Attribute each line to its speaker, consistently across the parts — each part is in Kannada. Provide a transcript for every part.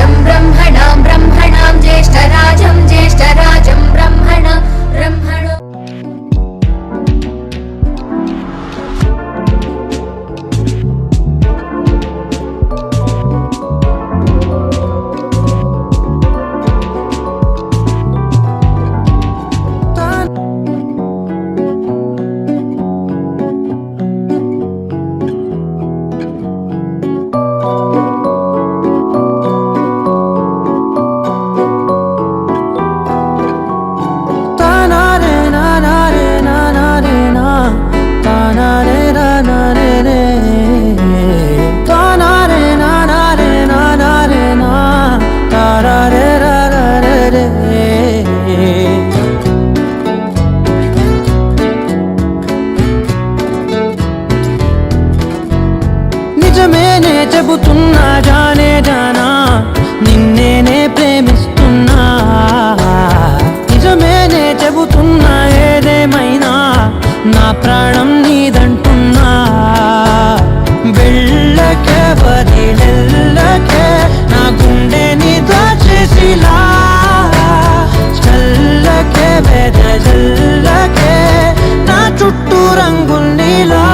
Speaker 1: ब्रह्मणां ज्येष्ठराजं ब्रह्मणा
Speaker 2: నిజమేనే చెబుతున్నా జానే జానా నిన్నేనే ప్రేమిస్తున్నా నిజమేనే చెబుతున్నా ఏదేమైనా నా ప్రాణం నీదంటున్నా వెళ్ళకే వదిలెళ్ళకే నా గుండెని దోచేసిలా చల్లకే వెదజల్లకే నా చుట్టూ రంగుల్నిలా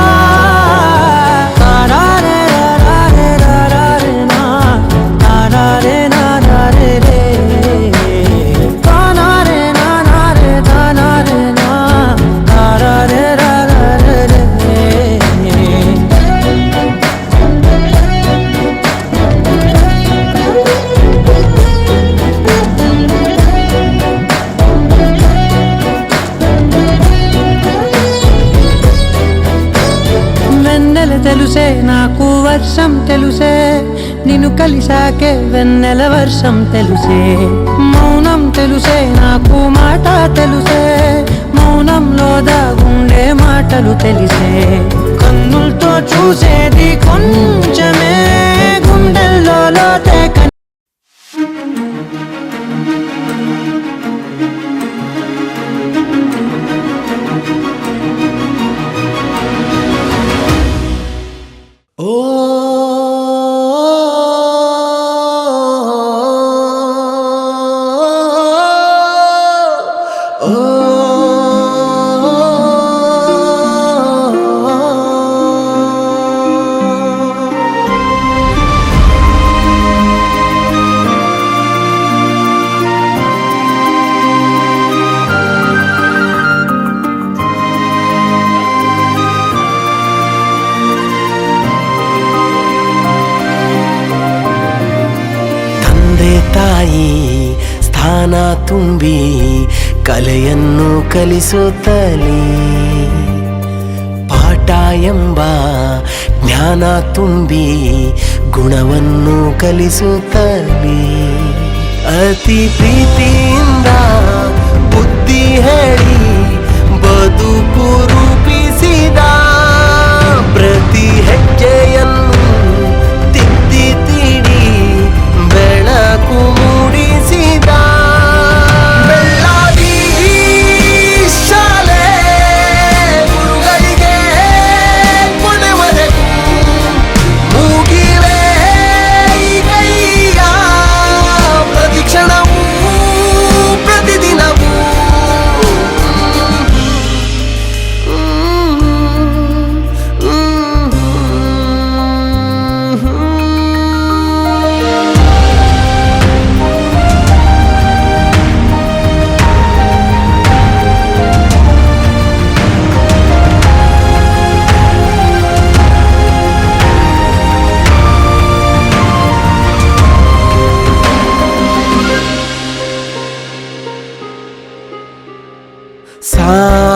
Speaker 2: తెలుసే నాకు వర్షం తెలుసే నిన్ను కలిసాకే వెన్నెల వర్షం తెలుసే మౌనం తెలుసే నాకు మాట తెలుసే మౌనంలో దాగుండే మాటలు తెలిసే కన్నులతో చూసేది కొంచెమే గుండెల్లో లోతే ತಾಯಿ ಸ್ಥಾನ ತುಂಬಿ ಕಲೆಯನ್ನು ಕಲಿಸುತ್ತಲೇ ಪಾಠ ಎಂಬ ಜ್ಞಾನ ತುಂಬಿ ಗುಣವನ್ನು ಕಲಿಸುತ್ತಲೇ ಅತಿ ಪ್ರೀತಿಯಿಂದ ಬುದ್ಧಿ ಹೇಳಿ ಬದುಕು ರೂಪಿಸಿದ ಪ್ರತಿ ಹೆಜ್ಜೆಯನ್ನು ತಿದ್ದಿ ತೀಡಿ ಬೆಳಕು ಮೂಡಿಸಿದ ಬೆಳ್ಳಾವಿ ಶಾಲೆ ಗುರುಗಳಿಗೆ ಕೊನೆವರೆಗೂ ಮೂಗಿವೆ ಕೈಯ ಪ್ರತಿಕ್ಷಣವೂ ಪ್ರತಿದಿನವೂ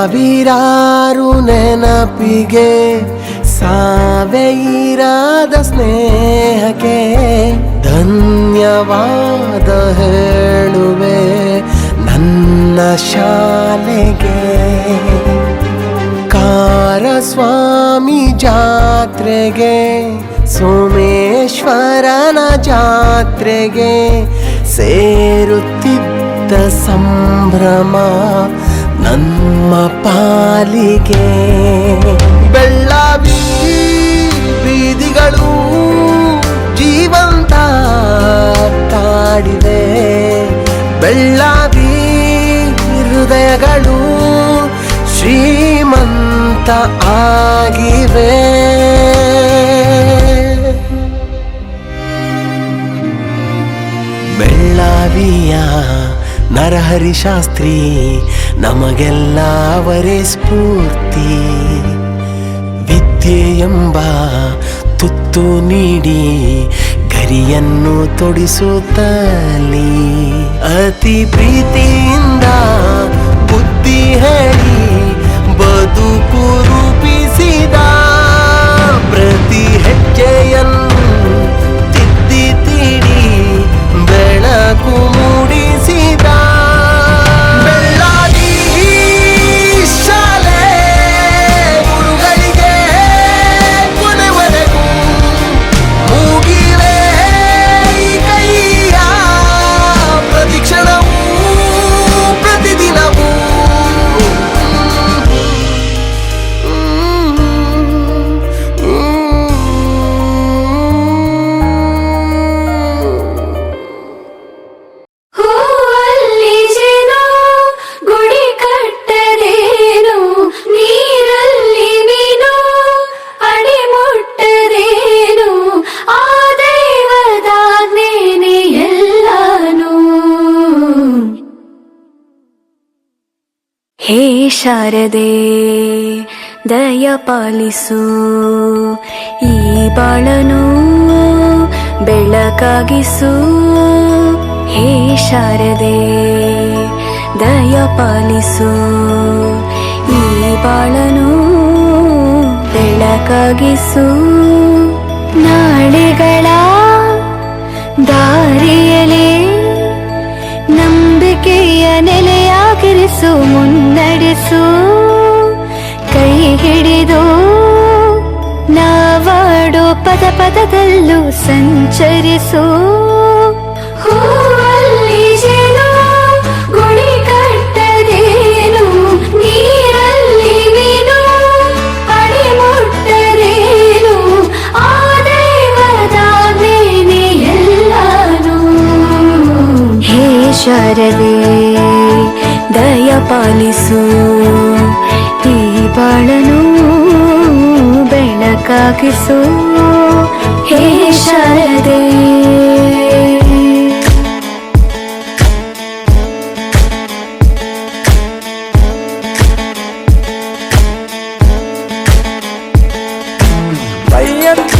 Speaker 2: ಸಾವಿರಾರು ನೆನಪಿಗೆ ಸಾವೆಯಿರಾದ ಸ್ನೇಹಕ್ಕೆ ಧನ್ಯವಾದ ಹೇಳುವೆ ನನ್ನ ಶಾಲೆಗೆ ಕಾರಸ್ವಾಮಿ ಜಾತ್ರೆಗೆ ಸೋಮೇಶ್ವರನ ಜಾತ್ರೆಗೆ ಸೇರುತ್ತಿದ್ದ ಸಂಭ್ರಮ ನಮ್ಮ ಪಾಲಿಗೆ ಬೆಳ್ಳಾವಿ ಬೀದಿಗಳು ಜೀವಂತ ಕಾಡಿದೆ. ಬೆಳ್ಳಾವಿ ಹೃದಯಗಳು ಶ್ರೀಮಂತ ಆಗಿವೆ. ಬೆಳ್ಳಾವಿಯ ನರಹರಿ ಶಾಸ್ತ್ರಿ ನಮಗೆಲ್ಲ ಅವರೇ ಸ್ಫೂರ್ತಿ. ವಿದ್ಯೆ ಎಂಬ ತುತ್ತು ನೀಡಿ ಗರಿಯನ್ನು ತೊಡಿಸುತ್ತಲಿ, ಅತಿ ಪ್ರೀತಿಯಿಂದ ಬುದ್ಧಿ ಹೇಳಿ ಬದುಕು ರೂಪಿಸಿದ. ಪ್ರತಿ ಹೆಜ್ಜೆಯನ್ನು ತಿದ್ದಿ ತೀಡಿ ಬೆಳಕು ಮೂಡಿಸಿದ. ಬೆಳ್ಳಾವಿ ಶಾಲೆ ಗುರುಗಳಿಗೆ ಕೊನೆವರೆಗೂ ಮೂಗಿವೆ ಈ ಕೈಯ ಪ್ರತಿಕ್ಷಣವೂ ಪ್ರತಿದಿನವೂ.
Speaker 1: ಹೂವಲ್ಲಿ ಜೇನು ಗುಡಿ ಕಟ್ಟದೇನು, ನೀರಲ್ಲಿ ಮೀನು ಅಡಿ ಮುಟ್ಟದೇನು, ಆ ದೈವದಾಜ್ಞೆನೇ ಎಲ್ಲಾನು. ಹೇ ಶಾರದೆ ದಯ ಪಾಲಿಸು, ಈ ಬಾಳನು ಬೆಳಕಾಗಿಸು. ಹೇ ಶಾರದೆ ದಯ ಪಾಲಿಸು, ಈ ಬಾಳನು ಬೆಳಕಾಗಿಸು. ನಾಳೆಗಳ ದಾರಿಯಲೇ ನಂಬಿಕೆಯ ನೆಲೆಯಾಗಿರಿಸು, ಮುನ್ನಡೆಸು. ಕೈ ಹಿಡಿದು ನಾವಾಡೋ ಪದ ಪದದಲ್ಲೂ ಸಂಚರಿಸು. ಹೂವಲ್ಲಿ ಜೇನು ಗುಡಿ ಕಟ್ಟದೇನು, ನೀರಲ್ಲಿ ಮೀನು ಅಡಿ ಮುಟ್ಟದೇನು, ಆ ದೈವದಾಜ್ಞೆನೇ ಎಲ್ಲಾನು. ಹೇ ಶಾರದೆ ದಯ ಪಾಲಿಸು, ಈ ಬಾಳನು ಬೆಳಕಾಗಿಸು. ಹೇ ಶಾರದೆ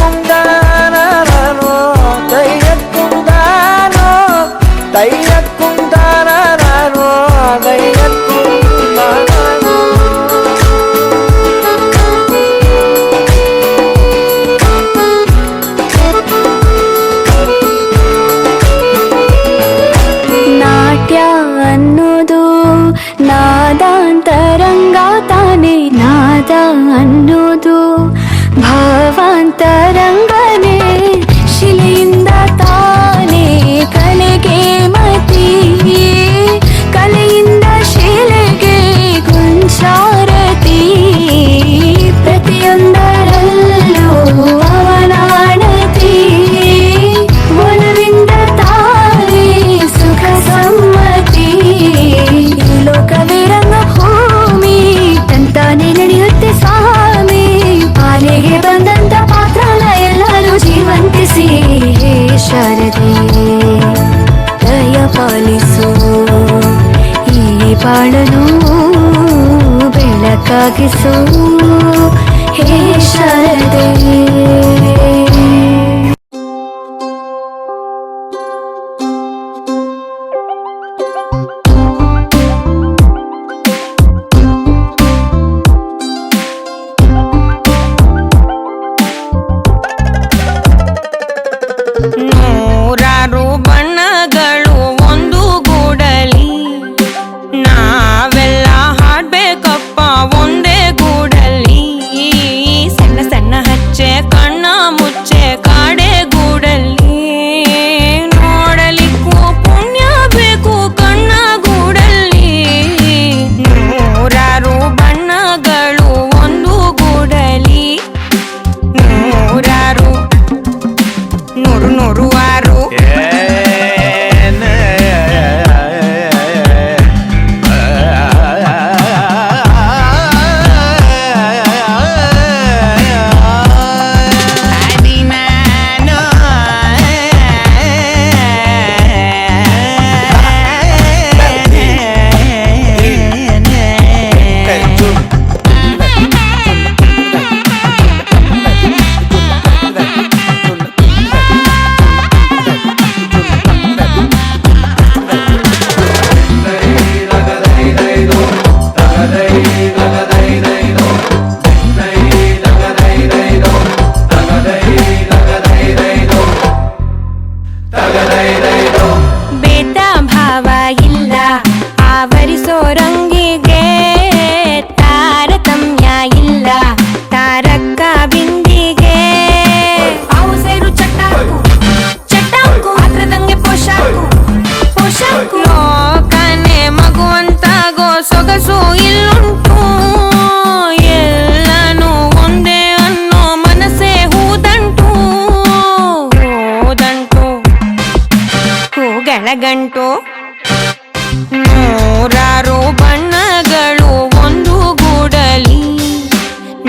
Speaker 2: ತಯ್ಯಕ್ಕೊಂದಾನೋ ತಯ್ಯಕ್ಕೊಂದಾನೋ ತಯ್ಯಕ್ಕೊಂದಾನೋ ತಯ್ಯಕ್ಕೊಂದಾನೋ.
Speaker 1: ನಾಟ್ಯ ಅನ್ನೋದು ನಾದಾಂತರಂಗ ತಾನೆ, ನಾದ ಅನ್ನೋದು ಭಾವಾಂತರಂಗನೇ. ಶಿಲೆಯಿಂದ ತಾನೇ ಕಲೆಗೆ ಮತಿ, ಕಲೆಯಿಂದ ಶಿಲೆಗೆ ಗುಂಚಾರತಿ. ಪ್ರತಿಯೊಂದರಲ್ಲೂ ಅವನಾಣತಿ, ಒಲವಿಂದ ತಾನೇ ಸುಖ ಸಮ್ಮತಿ. ಈ ಲೋಕವೇ ರಂಗ ಭೂಮಿ ತಂತಾನೆ ನಡೆಯುತ್ತೆ ಸ್ವಾಮಿ. ಪಾಲಿಗೆ ಬಂದಂತ ಪಾತ್ರನ ಎಲ್ಲರೂ ಜೀವಂತಿಸಿ. ಹೇ ಶಾರದೆ ದಯ ಪಾಲಿಸು, ಈ ಬಾಳನು ಬೆಳಕಾಗಿಸು. ಹೇ ಶಾರದೆ
Speaker 3: ನೂರಾರು ಬಣ್ಣಗಳು ಒಂದು ಗೂಡಲಿ, ನಾವೆಲ್ಲ ಹಾಡ್ಬೇಕಪ್ಪ ಒಂದೇ ಗೂಡಲಿ. ಸಣ್ಣ ಸಣ್ಣ ಹಚ್ಚೆ ಕಣ್ಣ ಸೊಗಸು ಇಲ್ಲುಂಟು. ಎಲ್ಲನೂ ಒಂದೇ ಅನ್ನೋ ಮನಸ್ಸೇ ಹೂದಂಟು. ಹೂದಂಟು ಹೂಗಳಗಂಟು. ನೂರಾರು ಬಣ್ಣಗಳು ಒಂದು ಗೂಡಲಿ.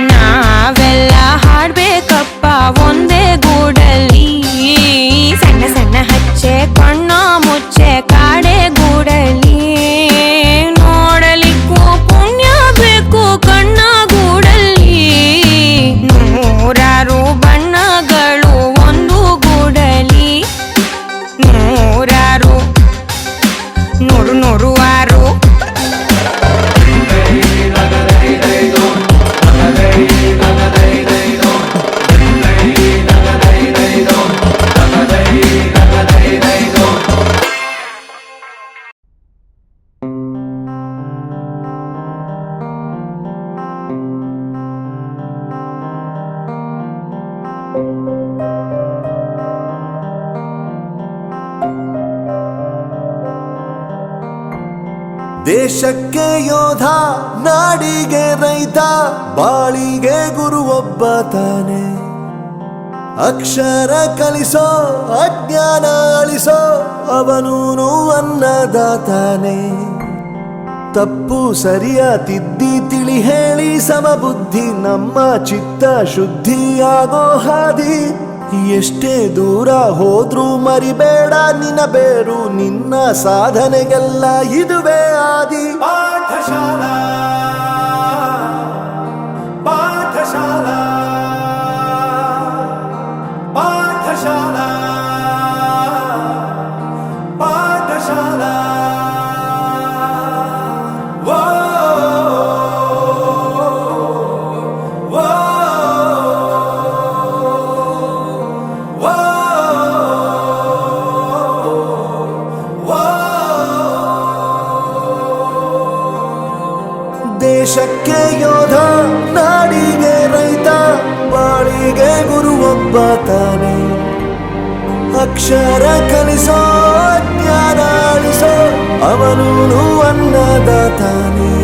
Speaker 3: ನಾವೆಲ್ಲ ಹಾಡ್ಬೇಕಪ್ಪ ಒಂದೇ ಗೂಡಲಿ. ಸಣ್ಣ ಸಣ್ಣ ಹಚ್ಚೆ ಕಣ್ಣ ಮುಚ್ಚೆ ಕಾಡೆ ಗೂಡಲಿ. ನೋಡಲಿಕ್ಕೂ ಪುಣ್ಯ ಬೇಕು ಕಣ್ಣ ಗೂಡಲಿ. ನೂರಾರು ಬಣ್ಣಗಳು ಒಂದು ಗೂಡಲಿ. ನೂರಾರು ನೂರು ನೂರು ಆರು.
Speaker 4: ದೇಶಕ್ಕೆ ಯೋಧ, ನಾಡಿಗೆ ರೈತ, ಬಾಳಿಗೆ ಗುರು ಒಬ್ಬ ತಾನೆ. ಅಕ್ಷರ ಕಲಿಸೋ ಅಜ್ಞಾನ ಅಳಿಸೋ ಅವನೂನು ಅನ್ನದಾತಾನೆ. ತಪ್ಪು ಸರಿಯ ತಿದ್ದಿ ತಿಳಿ ಹೇಳಿ ಸಮಬುದ್ಧಿ ನಮ್ಮ ಚಿತ್ತ ಶುದ್ಧಿಯಾಗೋ ಹಾದಿ. ಎಷ್ಟೇ ದೂರ ಹೋದ್ರೂ ಮರಿಬೇಡ ನಿನ್ನ ಬೇರು, ನಿನ್ನ ಸಾಧನೆಗೆಲ್ಲ ಇದುವೇ ಆದಿ. ಪಾಠಶಾಲಾ ಪಾಠಶಾಲಾ ಪಾಠಶಾಲಾ ಪಾಠಶಾಲಾ. ದೇಶಕ್ಕೆ ಯೋಧ, ನಾಡಿಗೆ ರೈತ, ಬಾಳಿಗೆ ಗುರು ಒಬ್ಬ ತಾನೆ. ಅಕ್ಷರ ಕಲಿಸೋ ಜ್ಞಾನ ಅಳಿಸೋ ಅವನೂನು ಅನ್ನದಾತಾನೆ.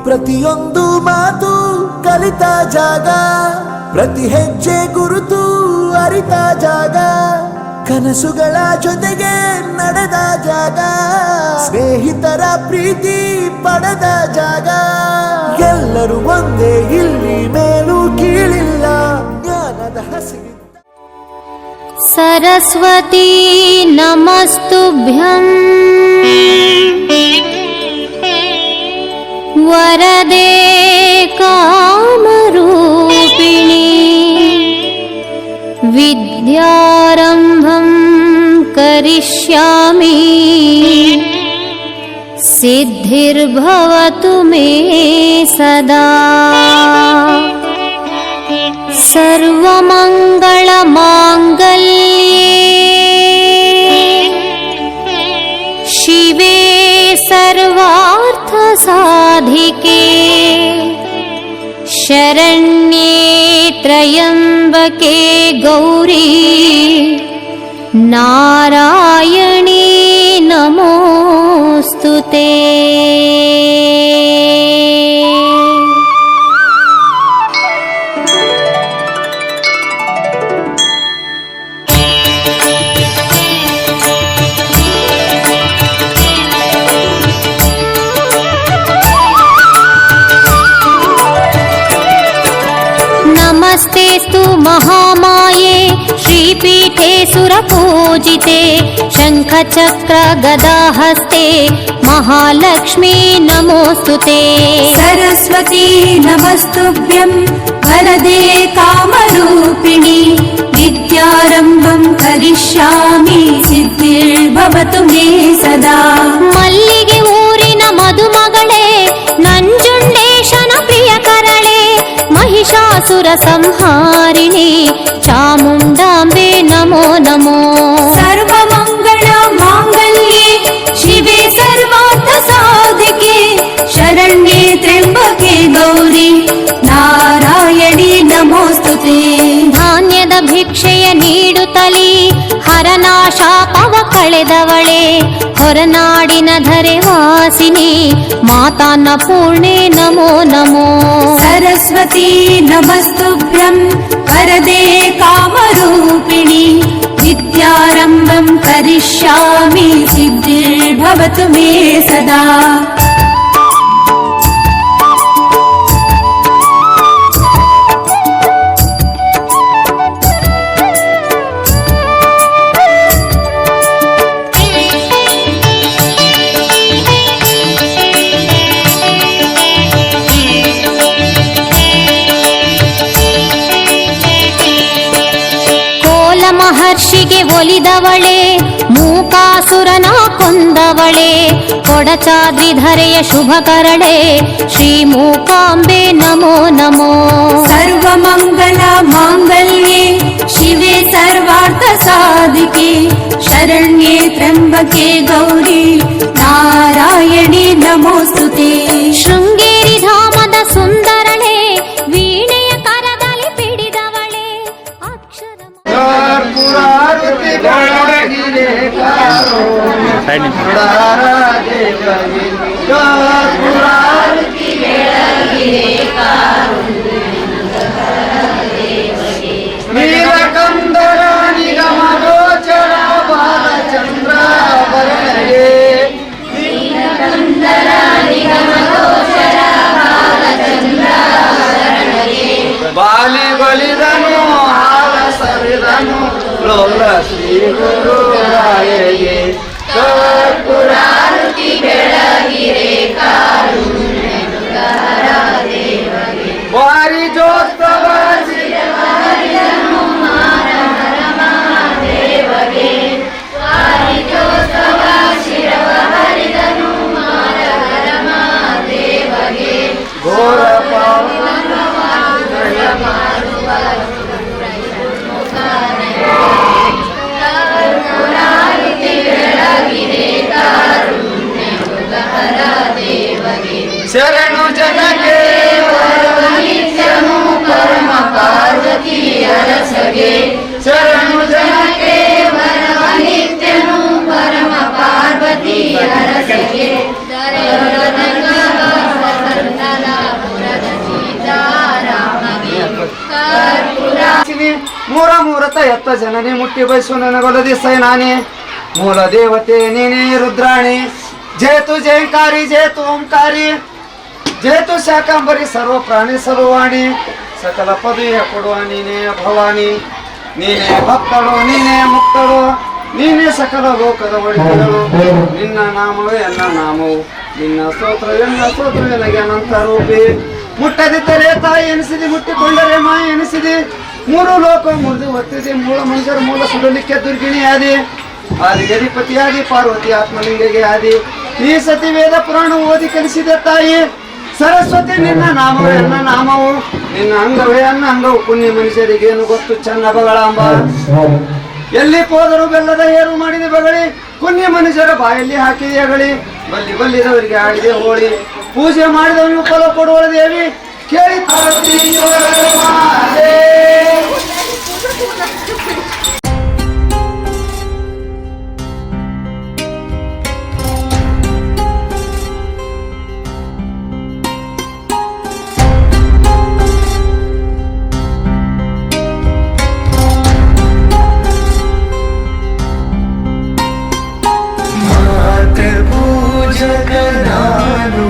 Speaker 4: ಪ್ರತಿಯೊಂದು ಮಾತು ಕಲಿತ ಜಾಗ, ಪ್ರತಿ ಹೆಜ್ಜೆ ಗುರುತು ಅರಿತ ಜಾಗ, ಕನಸುಗಳ ಜೊತೆಗೆ ನಡೆದ ಜಾಗ, ಸ್ನೇಹಿತರ ಪ್ರೀತಿ ಪಡೆದ ಜಾಗ. ಎಲ್ಲರೂ ಒಂದೇ, ಇಲ್ಲಿ ಮೇಲೂ ಕೀಳಿಲ್ಲ, ಜ್ಞಾನದ ಹಸಿವಿದ್ದ.
Speaker 1: सरस्वती नमस्तुभ्यं वरदे कामरूपिणी विद्यारम्भं करिष्यामि सिद्धिर्भवतु मे सदा सर्वमङ्गलमाङ्गल्ये शिवे सर्वार्थसाधिके शरण्ये त्र्यम्बके गौरी नारायणी नमोऽस्तुते। नमस्तेस्तु महामाये श्रीपीठे सुरपूजिते शङ्खचक्र गदाहस्ते महालक्ष्मी नमोस्तुते।
Speaker 5: सरस्वती नमस्तुभ्यं वरदे कामरूपिणी विद्यारम्भं करिष्यामि सिद्धिर्भवतु मे सदा।
Speaker 1: मल्लिगे ऊरिन मधुमगळे ನಂಜುಂಡೇಶನ ಪ್ರಿಯ ಕರಳೆ ಮಹಿಷಾಸುರ ಸುರ ಸಂಹಾರಿಣಿ ಚಾಮುಂಡಾಂಬೆ ನಮೋ ನಮೋ.
Speaker 5: ಸರ್ವಮಂಗಳ ಮಾಂಗಲ್ಯೆ ಶಿವೆ ಸರ್ವಾರ್ಥ ಸಾಧಿಕೆ ಶರಣ್ಯೆ ತ್ರ್ಯಂಬಕೆ ಗೌರಿ ನಾರಾಯಣಿ ನಮೋಸ್ತುತೆ.
Speaker 1: ಧಾನ್ಯದ ಭಿಕ್ಷೆಯ ನೀಡುತ್ತಲೀ ಹರನಾಶಾಪವ ಕಳೆದವಳೆ ಹೊರನಾಡಿನ ಧರೆ ವಾಸಿನಿ ಮಾತಾನ್ನ ಪೂರ್ಣೆ ನಮೋ ನಮೋ.
Speaker 5: ಸರಸ್ವತಿ ನಮಸ್ತುಭ್ಯಂ ವರದೆ ಕಾಮರೂಪಿಣಿ ವಿದ್ಯಾರಂಭಂ ಕರಿಷ್ಯಾಮಿ ಸಿದ್ಧಿರ್ಭವತು ಮೇ ಸದಾ.
Speaker 1: ಮಹರ್ಷಿಗೆ ಒಲಿದವಳೆ ಮೂಕಾಸುರನ ಕೊಂದವಳೆ ಕೊಡಚಾದ್ರಿಧರೆಯ ಶುಭಕರಳೆ ಶ್ರೀ ಮೂಕಾಂಬೆ ನಮೋ ನಮೋ.
Speaker 5: ಸರ್ವಮಂಗಲ ಮಾಂಗಲ್ಯೆ ಶಿವೆ ಸರ್ವಾರ್ಥ ಸಾಧಿಕೆ ಶರಣ್ಯೆ ತ್ರ್ಯಂಬಕೆ ಗೌರಿ ನಾರಾಯಣಿ ನಮೋಸ್ತುತೆ.
Speaker 1: ಶೃಂಗೇರಿ ಧಾಮದ ಸುಂದರಳೆ ವೀಣೆಯ ಕರದಲ್ಲಿ ಪಿಡಿದವಳೆ ಅಕ್ಷರ
Speaker 2: ನೀಲಕಂದರ ನಿಗಮ ಗೋಚರ ಬಾಲಚಂದ್ರ ಬರಣಗೆ ಬಾಲಿ ಬಲಿದನು ಹಾಲ ಸರಿದನು ಲೋಲ ಶ್ರೀ ಗುರು ರಾಯಗೆ ಕರ್ಪೂರಾರತಿ ಬೆಳಗಿರೆ ವಾರಿ ಜೋತ್ಸವ ಘೋರ ಶರಣು ಜನಕ್ಕೆ ಪರಮ ಪಾರ್ವತಿ ಅರಸಗೆ ಶರಣು ಜನಕ್ಕೆ ನಿತ್ಯನು ಪರಮ ಪಾರ್ವತಿ ಅರಸಗೆ ಮೂರತ ಎತ್ತ ಜನನಿ ಮುಟ್ಟಿ ಬಯಸು ನನಗೊಲದಿ ಸೈನಾನಿ ಮೂಲ ದೇವತೆ ನೀನೇ ರುದ್ರಾಣಿ ಜೇತು ಜಯಂಕಾರಿ ಜೇತು ಓಂಕಾರಿ ಜೇತು ಶಾಕಾಂಬರಿ ಸರ್ವ ಪ್ರಾಣಿ ಸರ್ವಾಣಿ ಸಕಲ ಪದವಿಯ ಕೊಡುವ ನೀನೇ ಭವಾನಿ ನೀನೇ ಭಕ್ತಳು ನೀನೇ ಮುಕ್ತಳು ನೀನೇ ಸಕಲ ಲೋಕದ ಒಡೆಯಳು ನಿನ್ನ ನಾಮವೇ ಎನ್ನ ನಾಮವು ನಿನ್ನ ಸ್ತೋತ್ರವೇ ನನಗೆ ಅನಂತ ರೂಪಿ ಮುಟ್ಟದಿದ್ದರೆ ತಾಯಿ ಎನಿಸಿದಿ ಮುಟ್ಟಿಕೊಂಡರೆ ಮಾಯಿ ಎನಿಸಿದಿ ಮೂರು ಲೋಕ ಮುರಿದು ಹೊತ್ತಿದೆ ಮೂಲ ಮನುಷ್ಯರ ಮೂಲ ಸುಡಲಿಕ್ಕೆ ದುರ್ಗಿಣಿ ಆದಿ ಆದಿ ಗದಿಪತಿಯಾದಿ ಪಾರ್ವತಿ ಆತ್ಮಲಿಂಗಗೆ ಆದಿ ಈ ಸತಿ ವೇದ ಪುರಾಣ ಓದಿ ಕಲಿಸಿದೆ ತಾಯಿ ಸರಸ್ವತಿ ನಿನ್ನ ನಾಮವೇ ಅನ್ನ ನಾಮವು ನಿನ್ನ ಅಂಗವೇ ಅನ್ನ ಅಂಗವು ಪುಣ್ಯ ಮನುಷ್ಯರಿಗೇನು ಗೊತ್ತು ಚೆನ್ನ ಬಗಳಾಂಬ ಎಲ್ಲಿ ಹೋದರೂ ಬೆಲ್ಲದ ಏರು ಮಾಡಿದೆ ಬಗಳಿ ಪುಣ್ಯ ಮನುಷ್ಯರ ಬಾಯಲ್ಲಿ ಹಾಕಿದೆ ಅಗಳಿ ಬಲ್ಲಿದವರಿಗೆ ಆಡಿದೆ ಹೋಳಿ ಪೂಜೆ ಮಾಡಿದವನಿಗೂ ಫಲ ಕೊಡುವ ದೇವಿ ಕೇಳಿ
Speaker 4: ನಾನು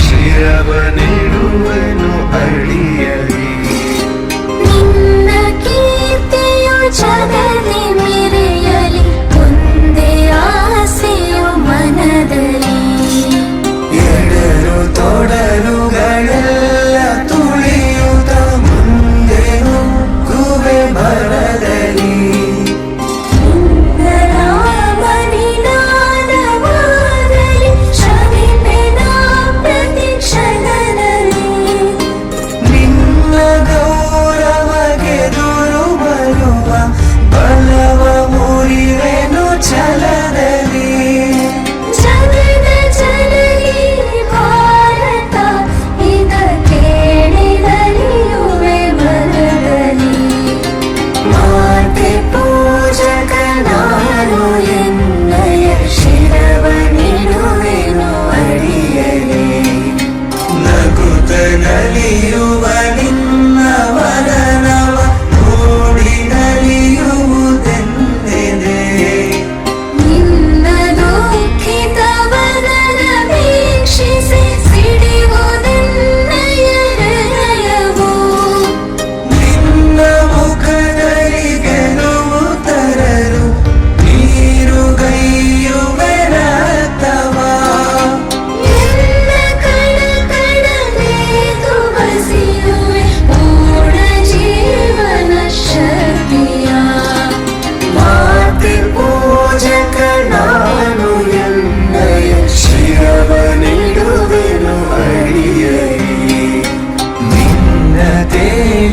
Speaker 4: ಶಿರವ ನೀಡುವೆನು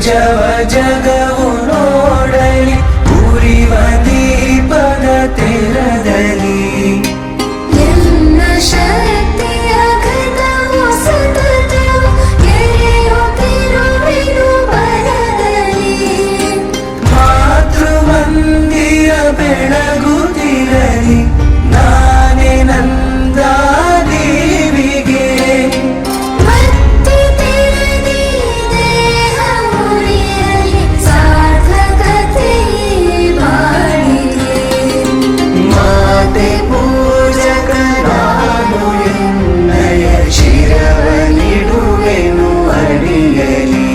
Speaker 4: ತೇಜವ ಜಗವು ನೋಡಲಿ ಉರಿವ ದೀಪದ ತೆರದಲ್ಲಿ
Speaker 5: ಎಲ್ಲ ಶಕ್ತಿಯ ಘನವು ಸತತವು ಎರೆಯುತ್ತಿರುವೆನು ಬರದಲ್ಲಿ
Speaker 4: ಮಾತೃವಂದಿಯ ಬೆಳಗುತ್ತಿರಲಿ ನಾನೇ ನಂದ ದೇವಿಗೆ
Speaker 5: ಭಕ್ತಿ ತೆರೆದಿ ದೇಹ ಉರಿಯಲಿ ಸಾರ್ಥಕತೆ ಬಾಳಿಗೆ
Speaker 4: ಮಾತೆ ಪೂಜಕ ನಾನು ಎನ್ನಯ ಶಿರವನಿಡುವೆನು ಅಡಿಯಲಿ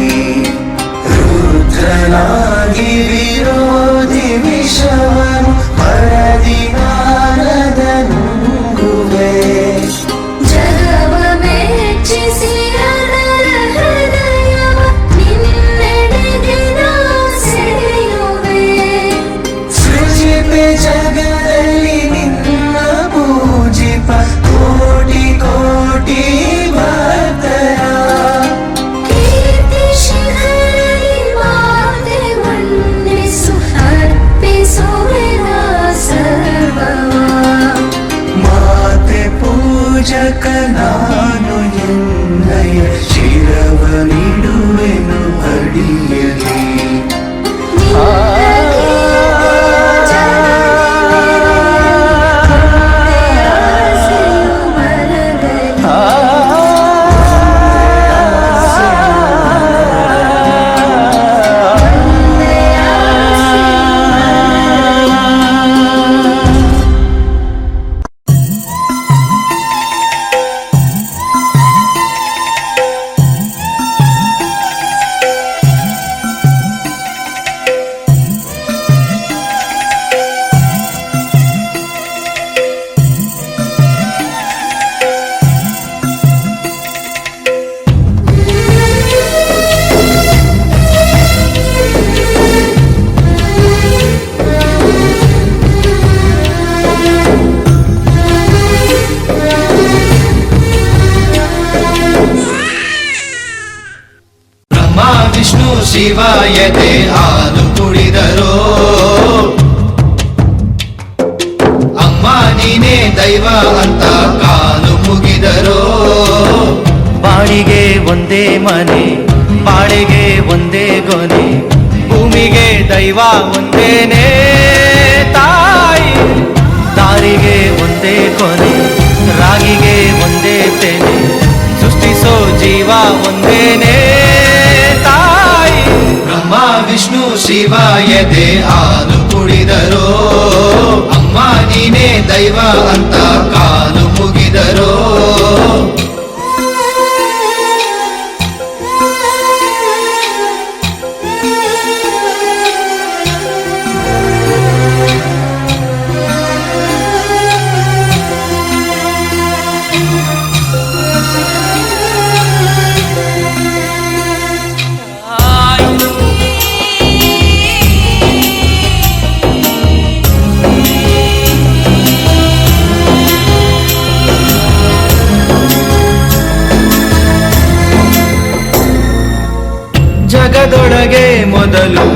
Speaker 4: ರುದ್ರನಾಗಿ ವಿರೋಧಿ ವಿಷವನು ಪರದಿ ನಾರದ ನುಂಗುವೆ
Speaker 5: ಜಗವ ಮೆಚ್ಚಿಸಿ ಅದರ ಹೃದಯವ ನಿನ್ನೆಡೆಗೆ ನಾ ಸೆಳೆಯುವೆ
Speaker 4: ಸೃಜಿಪೆ ಜಗದಲ್ಲಿ ನಿನ್ನ ಪೂಜಿಪ ಕೋಟಿ ಕೋಟಿ ಭಕ್ತರ
Speaker 5: ಕೀರ್ತಿ ಶಿಖರದಿ ಮಾತೆ ಮನ್ನಿಸು ಅರ್ಪಿಸುವೆನ ಸರ್ವವ
Speaker 4: ಮಾತೆ ಪೂಜಕ ನಾನು ಎನ್ನಯ ಶಿರವನಿಡುವೆನು ಅಡಿಯಲಿ
Speaker 6: ಬ್ರಹ್ಮ ವಿಷ್ಣು ಶಿವಾಯತೆ ಹಾಲು ಕುಡಿದರೋ ಅಮ್ಮ ನೀನೇ ದೈವ ಅಂತ ಕಾಲು ಮುಗಿದರೋ
Speaker 7: ಬಾಳಿಗೆ ಒಂದೇ ಮನೆ ಬಾಳೆಗೆ ಒಂದೇ ಗೊನೆ ಭೂಮಿಗೆ ದೈವ ಒಂದೇನೆ ತಾಯಿ ದಾರಿಗೆ ಒಂದೇ ಕೊನೆ ರಾಗಿಗೆ ಒಂದೇ ತೆನೆ ಸೃಷ್ಟಿಸೋ ಜೀವ ಒಂದೇನೆ ತಾಯಿ
Speaker 6: ಬ್ರಹ್ಮ ವಿಷ್ಣು ಶಿವಾಯತೆ ಹಾಲು ಕುಡಿದರೋ ಅಮ್ಮ ನೀನೇ ದೈವ ಅಂತ ಕಾಲು ಮುಗಿದರೋ
Speaker 7: ಜಗದೊಳಗೆ ಮೊದಲು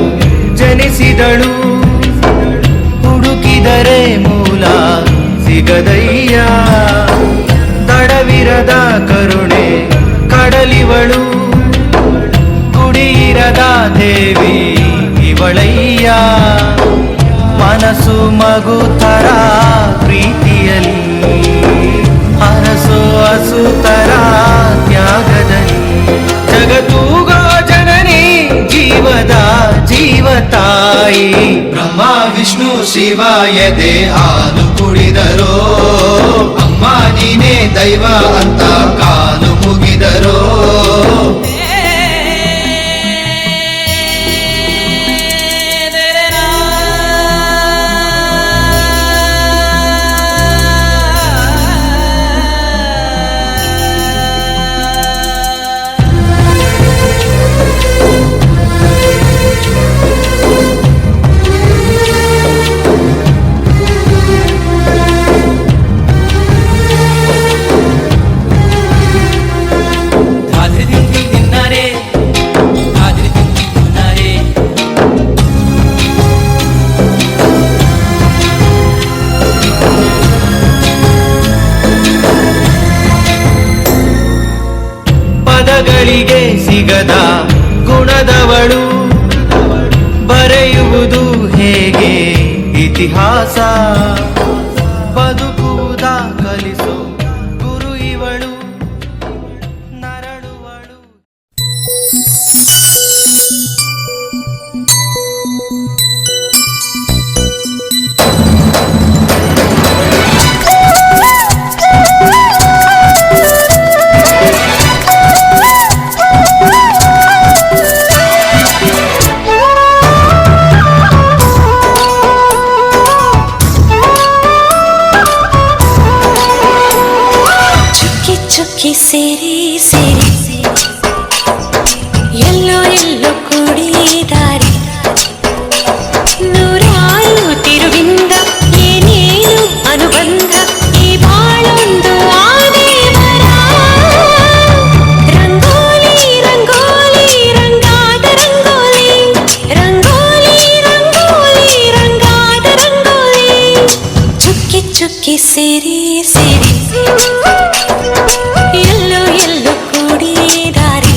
Speaker 7: ಜನಿಸಿದಳು ಹುಡುಕಿದರೆ ಮೂಲ ಸಿಗದಯ್ಯ ದಡವಿರದ ಕರುಣೆ ಕಡಲಿವಳು ಗುಡಿಯಿರದ ದೇವಿ ಇವಳಯ್ಯ ಮನಸ್ಸು ಮಗು ತರ ಪ್ರೀತಿಯಲ್ಲಿ ಹರಸೋ ಹಸು ತರ ತ್ಯಾಗದಲ್ಲಿ ಜಗತ್ತೂಗೋ ಜನನಿ ಜೀವದ ಜೀವ ತಾಯಿ
Speaker 6: ಬ್ರಹ್ಮ ವಿಷ್ಣು ಶಿವಾಯತೆ ಹಾಲು ಕುಡಿದರೋ ಅಮ್ಮ ನೀನೇ ದೈವ ಅಂತ ಕಾಲು ಮುಗಿದರೋ
Speaker 7: ಮಕ್ಕಳಿಗೆ ಸಿಗದ ಗುಣದವಳು, ಬರೆಯುವುದು ಹೇಗೆ ಇತಿಹಾಸ, ಬದುಕುವುದ ಕಲಿಸೋ ಗುರು ಇವಳು, ನರಳುವಳು.
Speaker 5: ಚುಕ್ಕಿ ಸೇರಿ ಸೇರಿ ಎಲ್ಲೋ ಎಲ್ಲೋ ಕೂಡಿದಾರಿ, ನೂರಾರು ತಿರುವಿಂದ ಏನೇನು ಅನುಬಂಧ, ಈ ಬಾಳೊಂದು ಆನೆ ಮರ. ರಂಗೋಲಿ ರಂಗೋಲಿ ರಂಗಾದ ರಂಗೋಲಿ, ರಂಗೋಲಿ ರಂಗೋಲಿ ರಂಗಾದ ರಂಗೋಲಿ, ಚುಕ್ಕಿ ಚುಕ್ಕಿ ಸೇರಿ ಸೇರಿ ಎಲ್ಲೋ ಎಲ್ಲೋ ಕೂಡಿದಾರಿ.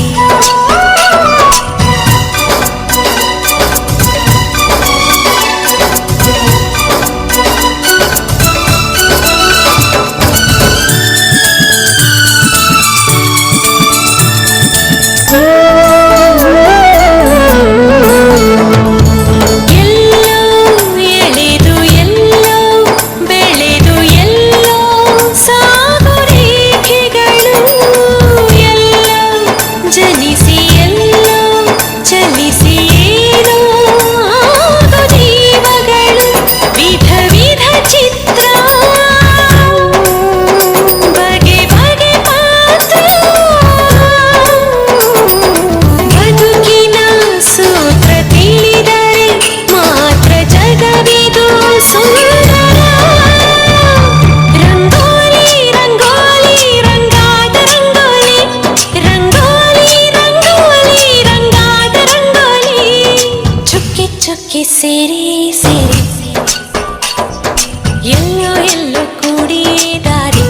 Speaker 5: ಸೇರಿ ಸೇರಿ ಎಲ್ಲೋ ಎಲ್ಲೋ ಕೂಡಿದಾರಿ,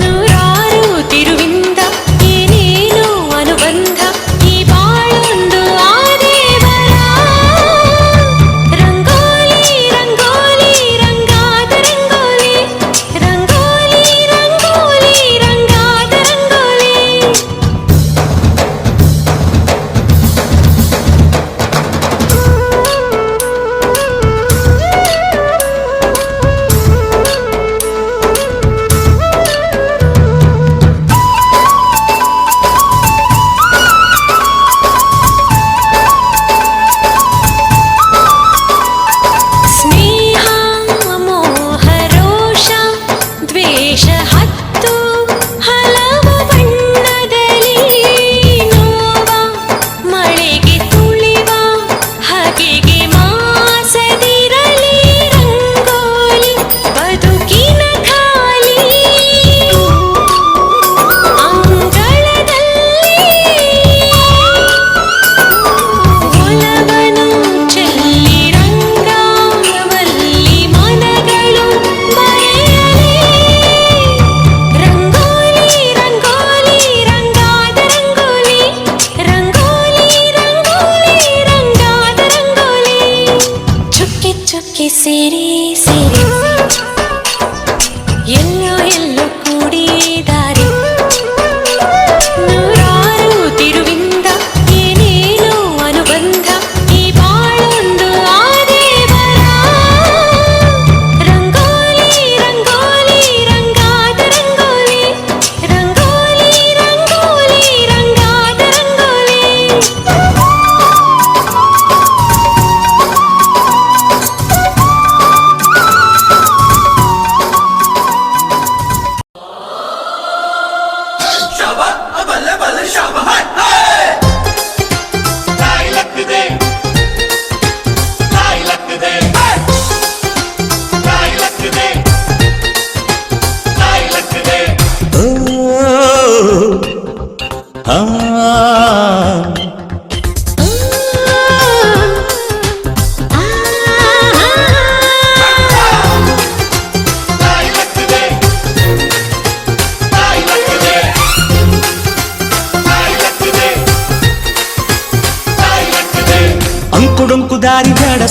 Speaker 5: ನೂರಾರು ತಿರುವಿಂದ ಏನೇನು ಅನುಬಂಧ, ಈ ಬಾಳೊಂದು ಆನೆ ಮರ. ರಂಗೋಲಿ ರಂಗೋಲಿ ರಂಗಾದ ರಂಗೋಲಿ, ರಂಗೋಲಿ ರಂಗೋಲಿ ರಂಗಾದ ರಂಗೋಲಿ. ಸೇರಿ ಸೇರಿ ಎಲ್ಲೋ ಎಲ್ಲೋ ಕೂಡಿದಾರಿ, ನೂರಾರು ತಿರುವಿಂದ ಏನೇನು ಅನುಬಂಧ, ಈ ಬಾಳೊಂದು ಆನೆ ಮರ. ರಂಗೋಲಿ ರಂಗೋಲಿ ರಂಗಾದ ರಂಗೋಲಿ, ರಂಗೋಲಿ ರಂಗೋಲಿ ರಂಗಾದ ರಂಗೋಲಿ.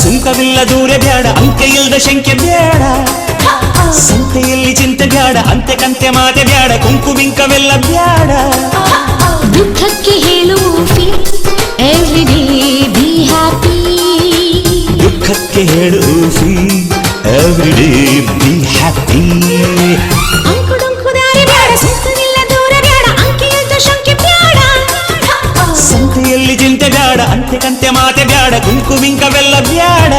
Speaker 8: ಸುಂಕವಿಲ್ಲ ದೂರ ಬ್ಯಾಡ ಅಂಕೆ ಇಲ್ದ ಶಂಕೆ ಬ್ಯಾಡ ಸಂತೆಯಲ್ಲಿ ಚಿಂತೆ ಬ್ಯಾಡ ಅಂತೆ ಕಂತೆ ಮಾತೆ ಬ್ಯಾಡ ಕುಂಕು ಬಿಂಕವೆಲ್ಲ ಬ್ಯಾಡ
Speaker 1: ದುಃಖಕ್ಕೆ ಹೇಳು ಎವ್ರಿ ಡೇ ಬಿ ಹ್ಯಾಪಿ
Speaker 8: ದುಃಖಕ್ಕೆ ಹೇಳು ಎವ್ರಿ ಡೇ ಬಿ ಹ್ಯಾಪಿ
Speaker 1: ಅಂಕುಡೊಂಕು ದಾರಿ ಬ್ಯಾಡ ಸುಖವಿಲ್ಲ ದೂರ ಬ್ಯಾಡ ಅಂಕೆ ಇಲ್ದ ಶಂಕೆ ಬ್ಯಾಡ
Speaker 8: ಸಂತೆಯಲ್ಲಿ ಚಿಂತೆ ಬ್ಯಾಡ ಅಂತೆ ಕಂತೆ ಮಾತೆ ಬ್ಯಾಡ ಕುಂಕು ಬಿಂಕವೆಲ್ಲ ಬ್ಯಾಡ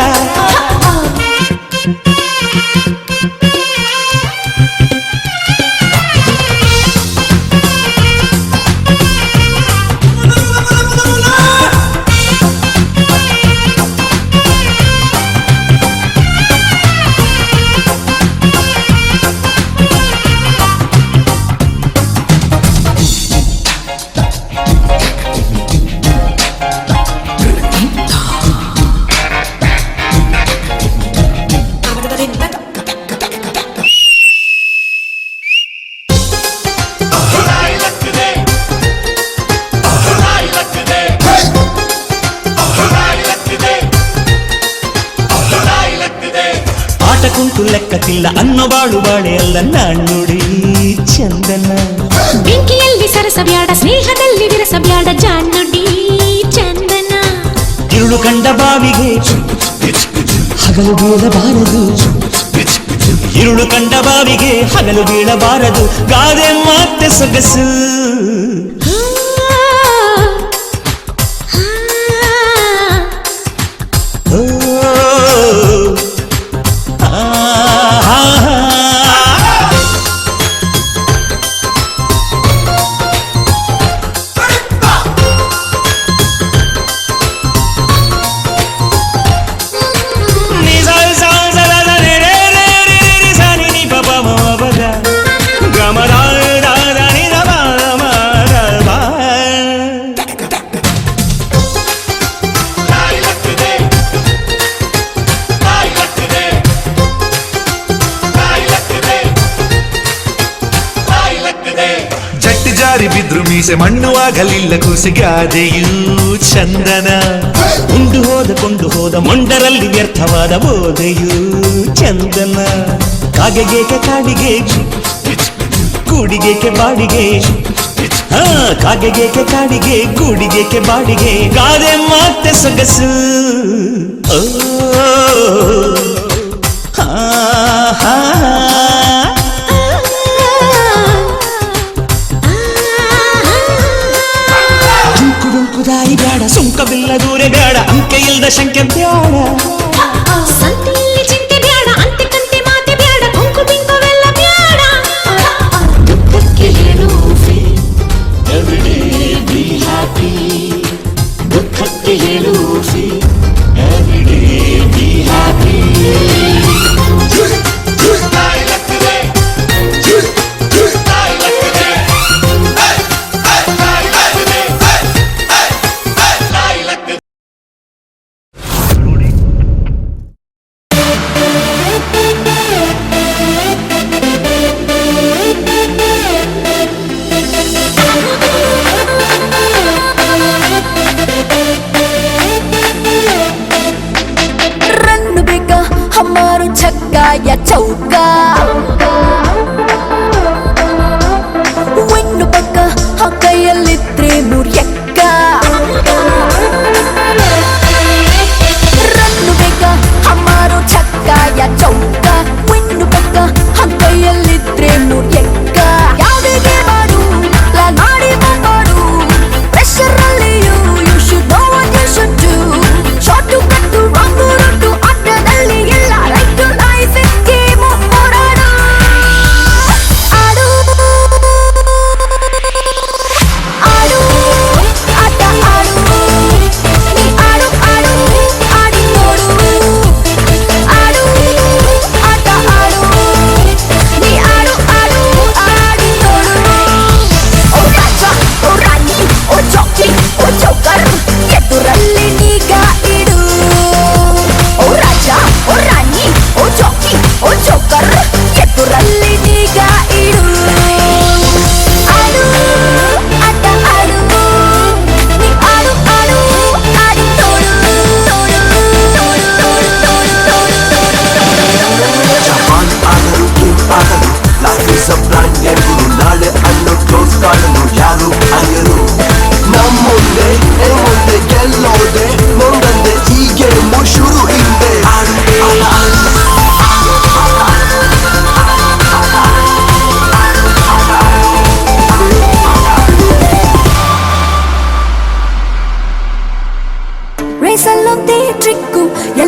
Speaker 8: ಕುಂಟು ಲೆಕ್ಕಕ್ಕಿಲ್ಲ ಅನ್ನೋ ಬಾಳು ಬಾಳೆ ಅಲ್ಲ ನಾಣ್ಣುಡಿ ಚಂದನ
Speaker 1: ಬೆಂಕಿಯಲ್ಲಿ ಸರಸ ಬ್ಯಾಡ ಸ್ನೇಹದಲ್ಲಿ ವಿರಸ ಬ್ಯಾಡ ಜಾನುಡಿ ಚಂದನ
Speaker 8: ಇರುಳು ಕಂಡ ಬಾವಿಗೆ ಹಗಲು ಬೀಳಬಾರದು ಇರುಳು ಕಂಡ ಬಾವಿಗೆ ಹಗಲು ಬೀಳಬಾರದು ಗಾದೆ ಮತ್ತೆ ಸೊಗಸು
Speaker 4: ಬಿದ್ರು ಮೀಸೆ ಮಣ್ಣುವಾಗಲಿಲ್ಲ ಕೂಸಿಗಾದೆಯೂ ಚಂದನ
Speaker 8: ಉಂಡು ಹೋದ ಕೊಂಡು ಹೋದ ಮೊಂಡರಲ್ಲಿ ವ್ಯರ್ಥವಾದ ಬೋಧೆಯೂ ಚಂದನ ಕಾಗೆಗೇಕೆ ಕಾಡಿಗೆ ಕೂಡಿಗೇಕೆ ಬಾಡಿಗೆ ಕಾಗೆಗೇಕೆ ಕಾಡಿಗೆ ಕೂಡಿಗೇಕೆ ಬಾಡಿಗೆ ಗಾದೆ ಮತ್ತೆ ಸೊಗಸು ಓ ಹಾ ಹಾ ಬ್ಯಾಡ ಸುಂಕವಿಲ್ಲ ದೂರ ಬ್ಯಾಡ ಅಂಕೆ ಇಲ್ದ ಶಂಕೆ ಬ್ಯಾಡ
Speaker 1: ಸಂತೆಯಲ್ಲಿ ಚಿಂತೆ ಬ್ಯಾಡ ಅಂತೆ ಕಂತೆ ಮಾತೆ ಬ್ಯಾಡ ಕುಂಕು ಬಿಂಕವೆಲ್ಲ ಬ್ಯಾಡ ದುಃಖಕ್ಕೆ ಹೇಳು
Speaker 8: ಎವ್ರಿ ಡೇ ಬಿ ಹ್ಯಾಪಿ ದುಃಖಕ್ಕೆ ಹೇಳು ಎವ್ರಿ ಡೇ ಬಿ ಹ್ಯಾಪಿ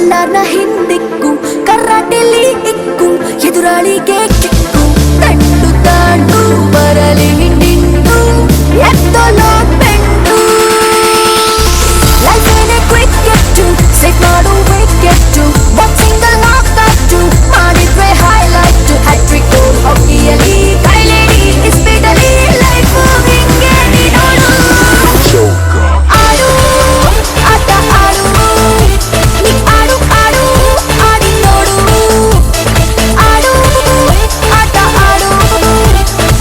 Speaker 5: ಕಣ್ಣಾರ್ನ ಹಿಂದಿಕ್ಕು ಕರಾಟೆಲಿ ಇಕ್ಕು ಎದುರಾಳಿಗೆ ಕಿಕ್ಕು ತಂಡು ತಾಂಡು ಬರಲಿ ಹಿಂದಿಂಡು ಎತ್ತಲೋ ಬೆಂಡು ಲೈಫ್ ಏನೇ ಕ್ರಿಕೆಟ್ಟು ಸೆಟ್ ಮಾಡು ವಿಕೆಟ್ಟು ಬಾಕ್ಸಿಂಗ್ ಲಾಕಟ್ಟು ಮಾಡಿದ್ರೆ ಹೈಲೈಟ್ ಹ್ಯಾಟ್ರಿಕ್ ಹಾಕಿಯಲ್ಲಿ ಕೈಲೇಡಿ ಸ್ಪೀಡಲ್ಲಿ ಲೈಫ್ ಹಿಂಗೆ ನೀಡೋಣ ಆಡು ಆಟ ಆಡು ನೀ ಆಡು ಆಡು ಆಡಿ ನೋಡು ಆಡು ಆಟ ಆಡು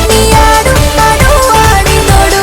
Speaker 5: ನೀ ಆಡು ಆಡು ಆಡಿ ನೋಡು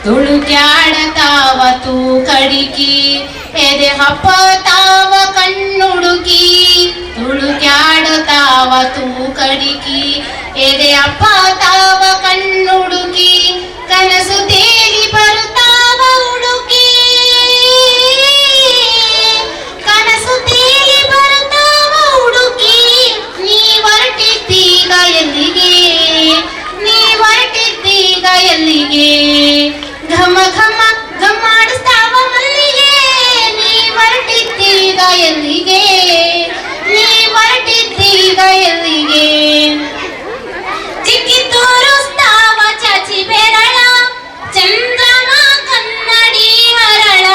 Speaker 1: ತುಳುಕ್ಯಾಡತಾವ ತೂಕಡಿಕಿ ಎದೆ ಹಪ್ಪತಾವ ಕಣ್ಣುಡುಕಿ ತುಳುಕ್ಯಾಡತಾವ ತೂಕಡಿಕಿ ಎದೆ ಹಪ್ಪತಾವ ಕಣ್ಣುಡುಕಿ ಕನಸು ತೇಲಿ ಬರುತ್ತಾವ ಹುಡುಕಿ ಕನಸು ತೇಲಿ ಬರುತ್ತಾವ ಹುಡುಕಿ ನೀ ಹೊರಟಿದ್ದೀಗ ಎಲ್ಲಿಗೆ ನೀ ಹೊರಟಿದ್ದೀಗ ಎಲ್ಲಿಗೆ ಘಮ ಘಮ ಘಮ್ಮಾಡಿಸ್ತಾವ ಮಲ್ಲಿಗೆ ನೀ ಹೊರಟಿದ್ದೀಗ ಎಲ್ಲಿಗೆ ನೀ ಹೊರಟಿದ್ದೀಗ ಎಲ್ಲಿಗೆ ಚಿಕ್ಕಿ ತೋರಿಸ್ತಾವ ಚಾಚಿ ಬೆರಳ ಚಂದ್ರಮ ಕನ್ನಡಿ ಹರಳ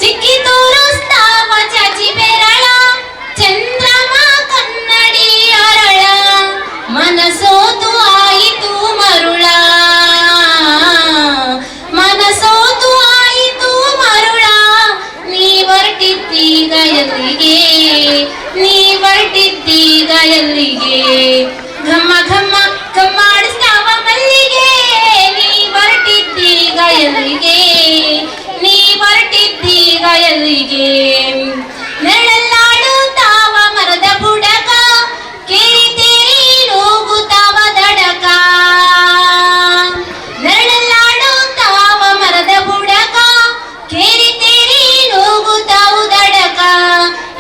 Speaker 1: ಚಿಕ್ಕಿ ತೋರಿಸ್ತಾವ ಚಾಚಿ ಬೆರಳ ಚಂದ್ರಮ ಕನ್ನಡಿ ಹರಳ ಮನಸೋತು ಆಯಿತು ಮರುಳ ಮನಸೋತು ಆಯಿತು ಮರುಳ ನೀ ಹೊರಟಿದ್ದೀಗ ಎಲ್ಲಿಗೆ ನೀ ಹೊರಟಿದ್ದೀಗ ಎಲ್ಲಿಗೆ ಘಮ್ಮ ಘಮ್ಮ ಘಮ್ಮಾಡಿಸ್ತಾವ ಮಲ್ಲಿಗೆ ನೀ ಹೊರಟಿದ್ದೀಗ ಎಲ್ಲಿಗೆ ನೀ ಹೊರಟಿದ್ದೀಗ ಎಲ್ಲಿಗೆ ನೆರಳಾಡುತ್ತಾವ ಮರದ ಬುಡಕ ಕೇಳಿತೇರಿ ಹೋಗುತ್ತಾವ ದಡಕ ನೆರಳಾಡುತ್ತಾವ ಮರದ ಬುಡಕ ಕೇಳಿತೇರಿ ಹೋಗುತ್ತಾವ ದಡಕ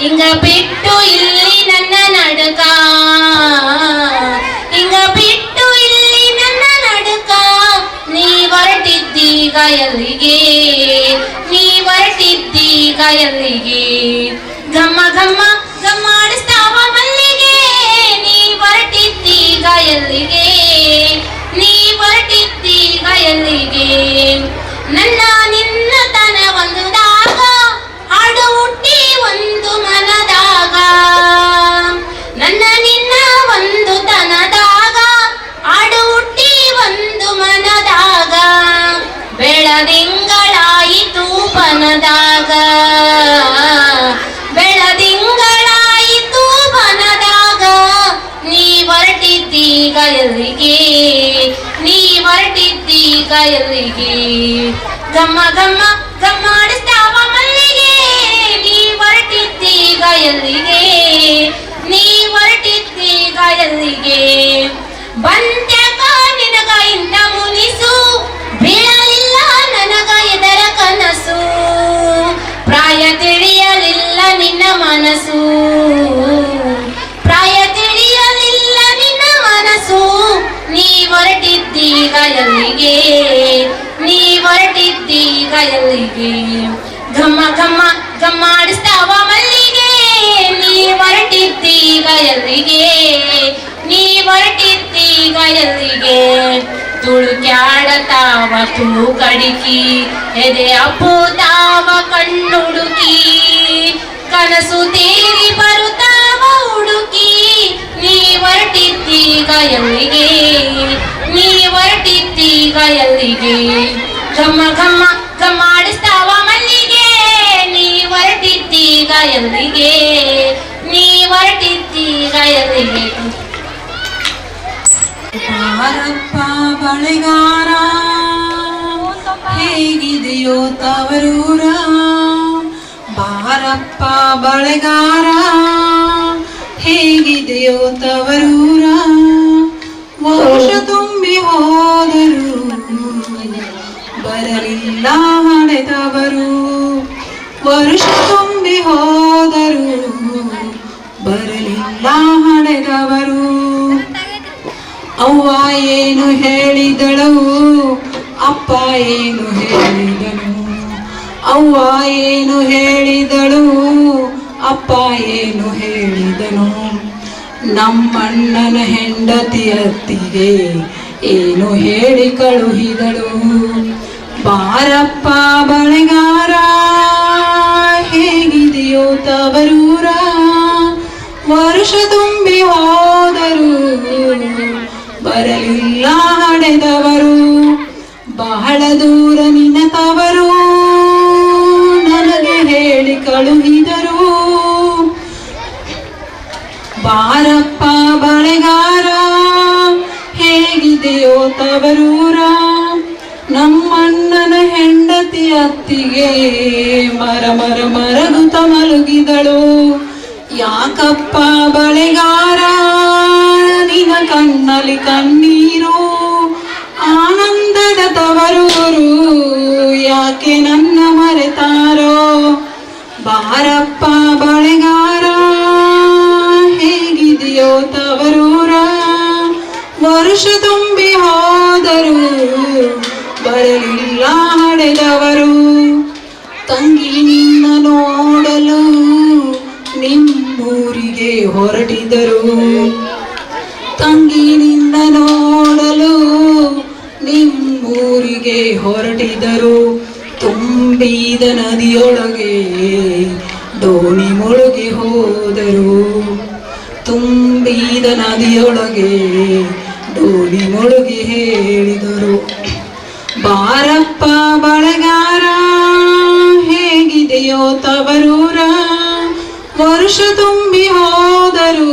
Speaker 1: ಹಿಂಗ ಬಿಟ್ಟು ಇಲ್ಲಿ ನನ್ನ ನಡಕ ಹಿಂಗ ಬಿಟ್ಟು ಇಲ್ಲಿ ನನ್ನ ನಡಕ ನೀ ಹೊರಟಿದ್ದೀಗ ಎಲ್ಲಿಗೆ ನೀ ಹೊರಟಿದ್ದೀಗ ಎಲ್ಲಿಗೆ ಘಮ್ಮ ಘಮ್ಮ ಘಮ್ಮಾಡಿಸ್ತಾವ ಮಲ್ಲಿಗೆ ನೀ ಹೊರಟಿದ್ದೀಗ ಎಲ್ಲಿಗೆ ನೀ ಹೊರಟಿದ್ದೀಗ ಎಲ್ಲಿಗೆ ನನ್ನ ನಿನ್ನ ತನ ಒಂದು ದಾಗ ಹಾಡು ಹುಟ್ಟಿ ಒಂದು ಮನದಾಗ ನನ್ನ ನಿನ್ನ ಒಂದು ತನದಾಗ ಹಾಡು ಹುಟ್ಟಿ ಒಂದು ಮನದಾಗ ಬೆಳದಿಂಗಳಾಯಿತು ಬನದಾಗ ಬೆಳದಿಂಗಳಾಯಿತು ಬನದಾಗ ನೀ ಹೊರಟಿದ್ದೀಗ ಎಲ್ಲಿಗೆ ನೀ ಹೊರಟಿದ್ದೀಗ ಎಲ್ಲಿಗೆ ಘಮ್ಮ ಘಮ್ಮ ಘಮ್ಮಾಡಿಸ್ತಾವ ಮಲ್ಲಿಗೆ ನೀ ಹೊರಟಿದ್ದೀಗ ಎಲ್ಲಿಗೆ ನೀ ಹೊರಟಿದ್ದೀಗ ಎಲ್ಲಿಗೆ ಬಂತ್ಯಕ ನಿನಗ ಇಂದ ಮುನಿಸು ಬೀಳಲಿಲ್ಲ ನನಗ ಇದರ ಕನಸು ಪ್ರಾಯ ತಿಳಿಯಲಿಲ್ಲ ನಿನ್ನ ಮನಸ್ಸು ಪ್ರಾಯ ತಿಳಿಯಲಿಲ್ಲ ನಿನ್ನ ಮನಸ್ಸು ನೀ ಹೊರಟಿದ್ದೀಗ ಎಲ್ಲಿಗೆ ನೀ ಹೊರಟಿದ್ದೀಗ ಎಲ್ಲಿಗೆ ಘಮ್ಮ ಘಮ್ಮ ಘಮ್ಮಾಡಿಸ್ತಾವ ಮಲ್ಲಿಗೆ ನೀ ಹೊರಟಿದ್ದೀಗ ಎಲ್ಲಿಗೆ ನೀ ಹೊರಟಿದ್ದೀಗ ಎಲ್ಲಿಗೆ ತುಳುಕ್ಯಾಡತಾವ ತೂಕಡಿಕಿ ಎದೆ ಅಪ್ಪುತ್ತಾವ ಕಣ್ಣುಡುಕಿ ಕನಸು ತೇರಿ ಬರುತ್ತಾವ ಹುಡುಕಿ ನೀ ಹೊರಟಿದ್ದೀಗ ಎಲ್ಲಿಗೆ ನೀ ಹೊರಟಿದ್ದೀಗ ಎಲ್ಲಿಗೆ ಘಮ್ಮ ಘಮ್ಮ ಘಮ್ಮಾಡಿಸ್ತಾವ ಮಲ್ಲಿಗೆ ನೀ ಹೊರಟಿದ್ದೀಗ ಎಲ್ಲಿಗೆ ನೀ ಹೊರಟಿದ್ದೀಗ ಎಲ್ಲಿಗೆ
Speaker 9: ಬಾರಪ್ಪ ಬಳೆಗಾರ ಹೇಗಿದೆಯೋ ತವರೂರ ಬಾರಪ್ಪ ಬಳೆಗಾರ ಹೇಗಿದೆಯೋ ತವರೂರ ವರ್ಷ ತುಂಬಿ ಹೋದರು ಬರಲಿಲ್ಲ ಹಣೆದವರು ವರ್ಷ ತುಂಬಿ ಹೋದರು ಬರಲಿಲ್ಲ ಹಣೆದವರು ಅವ್ವ ಏನು ಹೇಳಿದಳು ಅಪ್ಪ ಏನು ಹೇಳಿದನು ಅವ್ವ ಏನು ಹೇಳಿದಳು ಅಪ್ಪ ಏನು ಹೇಳಿದನು ನಮ್ಮಣ್ಣನ ಹೆಂಡತಿ ಅತ್ತಿಗೆ ಏನು ಹೇಳಿ ಕಳುಹಿದಳು ಬಾರಪ್ಪ ಬಳೆಗಾರ ಹೇಗಿದೆಯೋ ತವರೂರ ವರ್ಷ ತುಂಬಿ ಹೋದರು ಬರಲಿಲ್ಲ ಹಡೆದವರು ಬಹಳ ದೂರ ನಿನ್ನ ತವರು ನನಗೆ ಹೇಳಿ ಕಳುಹಿದರು ಬಾರಪ್ಪ ಬಳೆಗಾರ ಹೇಗಿದೆಯೋ ತವರೂರ ಅತ್ತಿಗೆ ಮರ ಮರ ಮರಗುತ ಮಲಗಿದಳು. ಯಾಕಪ್ಪ ಬಳೆಗಾರ ನಿನ ಕಣ್ಣಲ್ಲಿ ಕಣ್ಣೀರು, ಆನಂದದ ತವರೂರು ಯಾಕೆ ನನ್ನ ಮರೆತಾರೋ. ಬಾರಪ್ಪ ಬಳೆಗಾರ ಹೇಗಿದೆಯೋ ತವರೂರ, ವರ್ಷ ತುಂಬಿ ಹೋದರು ಬರಲಿಲ್ಲ ಹಡೆದವರು. ತಂಗಿ ನಿನ್ನ ನೋಡಲು ನಿಮ್ಮೂರಿಗೆ ಹೊರಟಿದರು, ತಂಗಿ ನಿನ್ನ ನೋಡಲು ನಿಮ್ಮೂರಿಗೆ ಹೊರಟಿದರು. ತುಂಬಿದ ನದಿಯೊಳಗೆ ದೋಣಿ ಮುಳುಗಿ ಹೋದರು, ತುಂಬಿದ ನದಿಯೊಳಗೆ ಡೋಲಿ ಮುಳುಗಿ ಹೇಳಿದರು. ಬಾರಪ್ಪ ಬಳೆಗಾರ ಹೇಗಿದೆಯೋ ತವರೂರ, ವರ್ಷ ತುಂಬಿ ಹೋದರು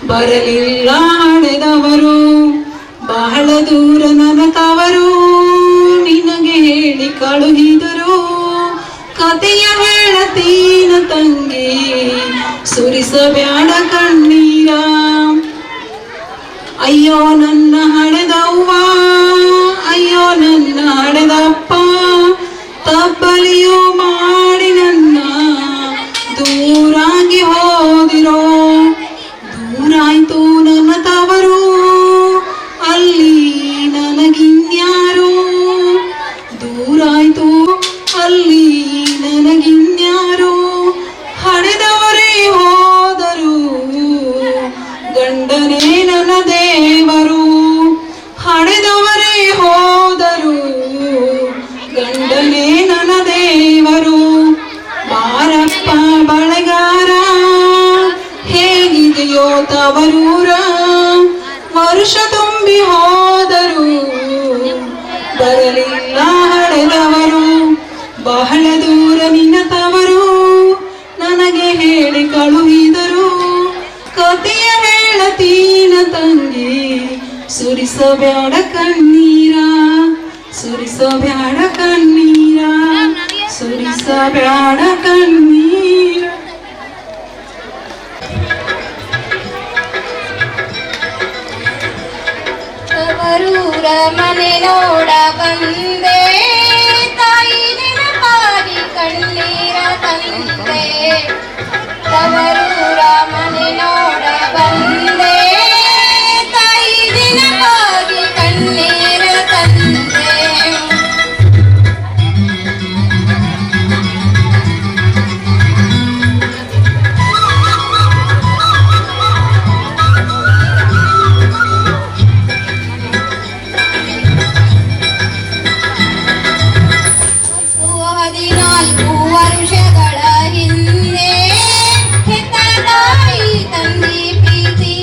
Speaker 9: ಬರಲಿಲ್ಲ ಹಡೆದವರು. ಬಹಳ ದೂರ ನನ್ನ ತವರು ನಿನಗೆ ಹೇಳಿ ಕಳುಹಿದರು, ಕತೆಯ ಹೇಳತೀನ ತಂಗಿ ಸುರಿಸಬ್ಯಾಡ ಕಣ್ಣೀರ. ಅಯ್ಯೋ ನನ್ನ ಹಡೆದವ್ವ, ಅಯ್ಯೋ ನನ್ನ ಹಡೆದಪ್ಪ, ತಬ್ಬಲಿಯೋ ಮಾಡಿ ನನ್ನ ದೂರಾಗಿ ಹೋದಿರೋ. ದೂರಾಯ್ತು ನನ್ನ ತವರು, ಅಲ್ಲಿ ನನಗಿನ್ಯಾರು, ದೂರಾಯ್ತು ಅಲ್ಲಿ ನನಗಿನ್ಯಾರು. ಹಡೆದವರೇ ಹೋದರು ಗಂಡನೇ ನನ್ನ ದೇವರು, ಹಡೆದವರೇ ಹೋದರು ಗಂಡನೇ ನನ್ನ ದೇವರು. ಬಾರಪ್ಪ ಬಳೆಗಾರ ಹೇಗಿದೆಯೋ ತವರೂರ, ವರ್ಷ ತುಂಬಿ ಹೋದರು ಬರಲಿಲ್ಲ ಹಡೆದವರು. ಬಹಳ ದೂರ ನಿನ್ನ ತವರು ನನಗೆ ಹೇಳಿ ಕಳುಹಿದರು, ಕತೆಯ ಹೇಳತೀನ ತಂಗಿ ಸುರಿಸಬ್ಯಾಡ ಕಣ್ಣೀರ, ಸುರಿಸಬ್ಯಾಡ ಕಣ್ಣೀರ, ಸುರಿಸಬ್ಯಾಡ ಕಣ್ಣೀರ.
Speaker 5: ತವರೂರ ಮನೆ ನೋಡ ಬಂದೆ, ತಾಯಿ ನೆನಪಾಗಿ ಕಣ್ಣೀರ ತಂದೆ. ತವರೂರ ಮನೆ ನೋಡ ಬಂದೆ, ತಾಯಿ ನೆನಪಾಗಿ ಕಣ್ಣೀರ ತಂದೆ. ವರ್ಷಗಳ ಹಿಂದೆ ಹೆತ್ತ ತಾಯಿ ತಂದೆ ಪ್ರೀತಿ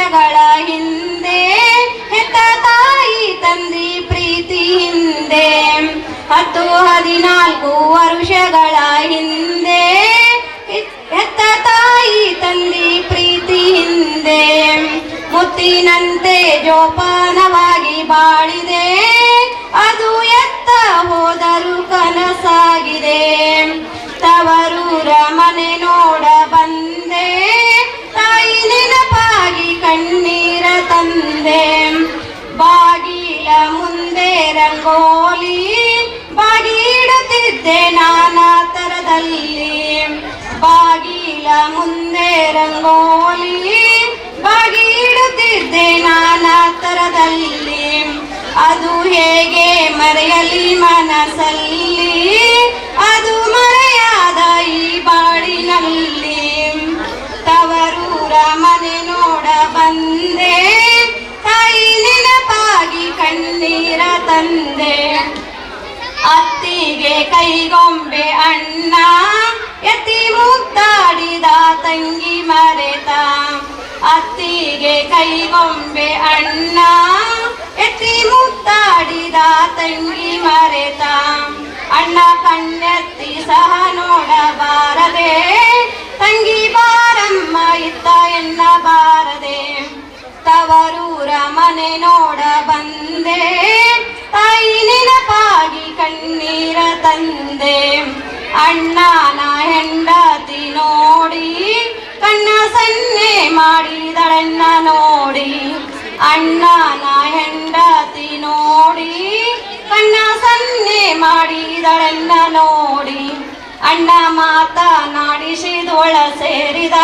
Speaker 5: ವರುಷಗಳ ಹಿಂದೆ ಹೆತ್ತ ತಾಯಿ ತಂದಿ ಪ್ರೀತಿ ಹಿಂದೆ 10-14 ವರುಷಗಳ ಹಿಂದೆ ಹೆತ್ತ ತಾಯಿ ತಂದಿ ಪ್ರೀತಿ ಹಿಂದೆ ಮುತ್ತಿನಂತೆ ಜೋಪಾನವಾಗಿ ಬಾಳಿದೆ ಅದು ಎತ್ತ ಹೋದರೂ ಕನಸಾಗಿದೆ ತವರೂರ ಮನೆ ನೋಡ ಬಂದೆ ತಾಯಿ ನೆನಪಾಗಿ ಕಣ್ಣೀರ ತಂದೆ ಬಾಗಿಲ ಮುಂದೆ ರಂಗೋಲಿ ಬಾಗಿಡುತ್ತಿದ್ದೆ ನಾನಾ ತರದಲ್ಲಿ ಬಾಗಿಲ ಮುಂದೆ ರಂಗೋಲಿ ಬಾಗಿಡುತ್ತಿದ್ದೆ ನಾನಾ ತರದಲ್ಲಿ ಅದು ಹೇಗೆ ಮರೆಯಲಿ ಮನಸ್ಸಲ್ಲಿ ಅದು ಮರೆಯಾದ ಈ ಬಾಳಿನಲ್ಲಿ ತವರೂರ ಮನೆ ನೋಡ ಬಂದೆ ತಾಯಿ ನೆನಪಾಗಿ ಕಣ್ಣೀರ ತಂದೆ ಅತ್ತಿಗೆ ಕೈಗೊಂಬೆ ಅಣ್ಣ ಎತ್ತಿ ಮುದ್ದಾಡಿದ ತಂಗಿ ಮರೆತ ಅತ್ತಿಗೆ ಕೈಗೊಂಬೆ ಅಣ್ಣ ಎತ್ತಿ ಮುದ್ದಾಡಿದ ತಂಗಿ ಮರೆತ ಅಣ್ಣ ಕಣ್ಣೆತ್ತಿ ಸಹ ನೋಡಬಾರದೆ ತಂಗಿ ಬಾರಮ್ಮ ಇತ್ತ ಎನ್ನಬಾರದೆ ತವರೂರ ಮನೆ ನೋಡ ಬಂದೆ ತಾಯಿ ನೆನಪಾಗಿ ಕಣ್ಣೀರ ತಂದೆ ಅಣ್ಣನ ಹೆಂಡತಿ ನೋಡಿ ಕಣ್ಣ ಸನ್ನೆ ಮಾಡಿದಳನ್ನ ನೋಡಿ ಅಣ್ಣನ ಹೆಂಡತಿ ನೋಡಿ ಕಣ್ಣ ಸನ್ನೆ ಮಾಡಿದಳನ್ನ ನೋಡಿ ಅಣ್ಣ ಮಾತನಾಡಿಸಿದೊಳ ಸೇರಿದ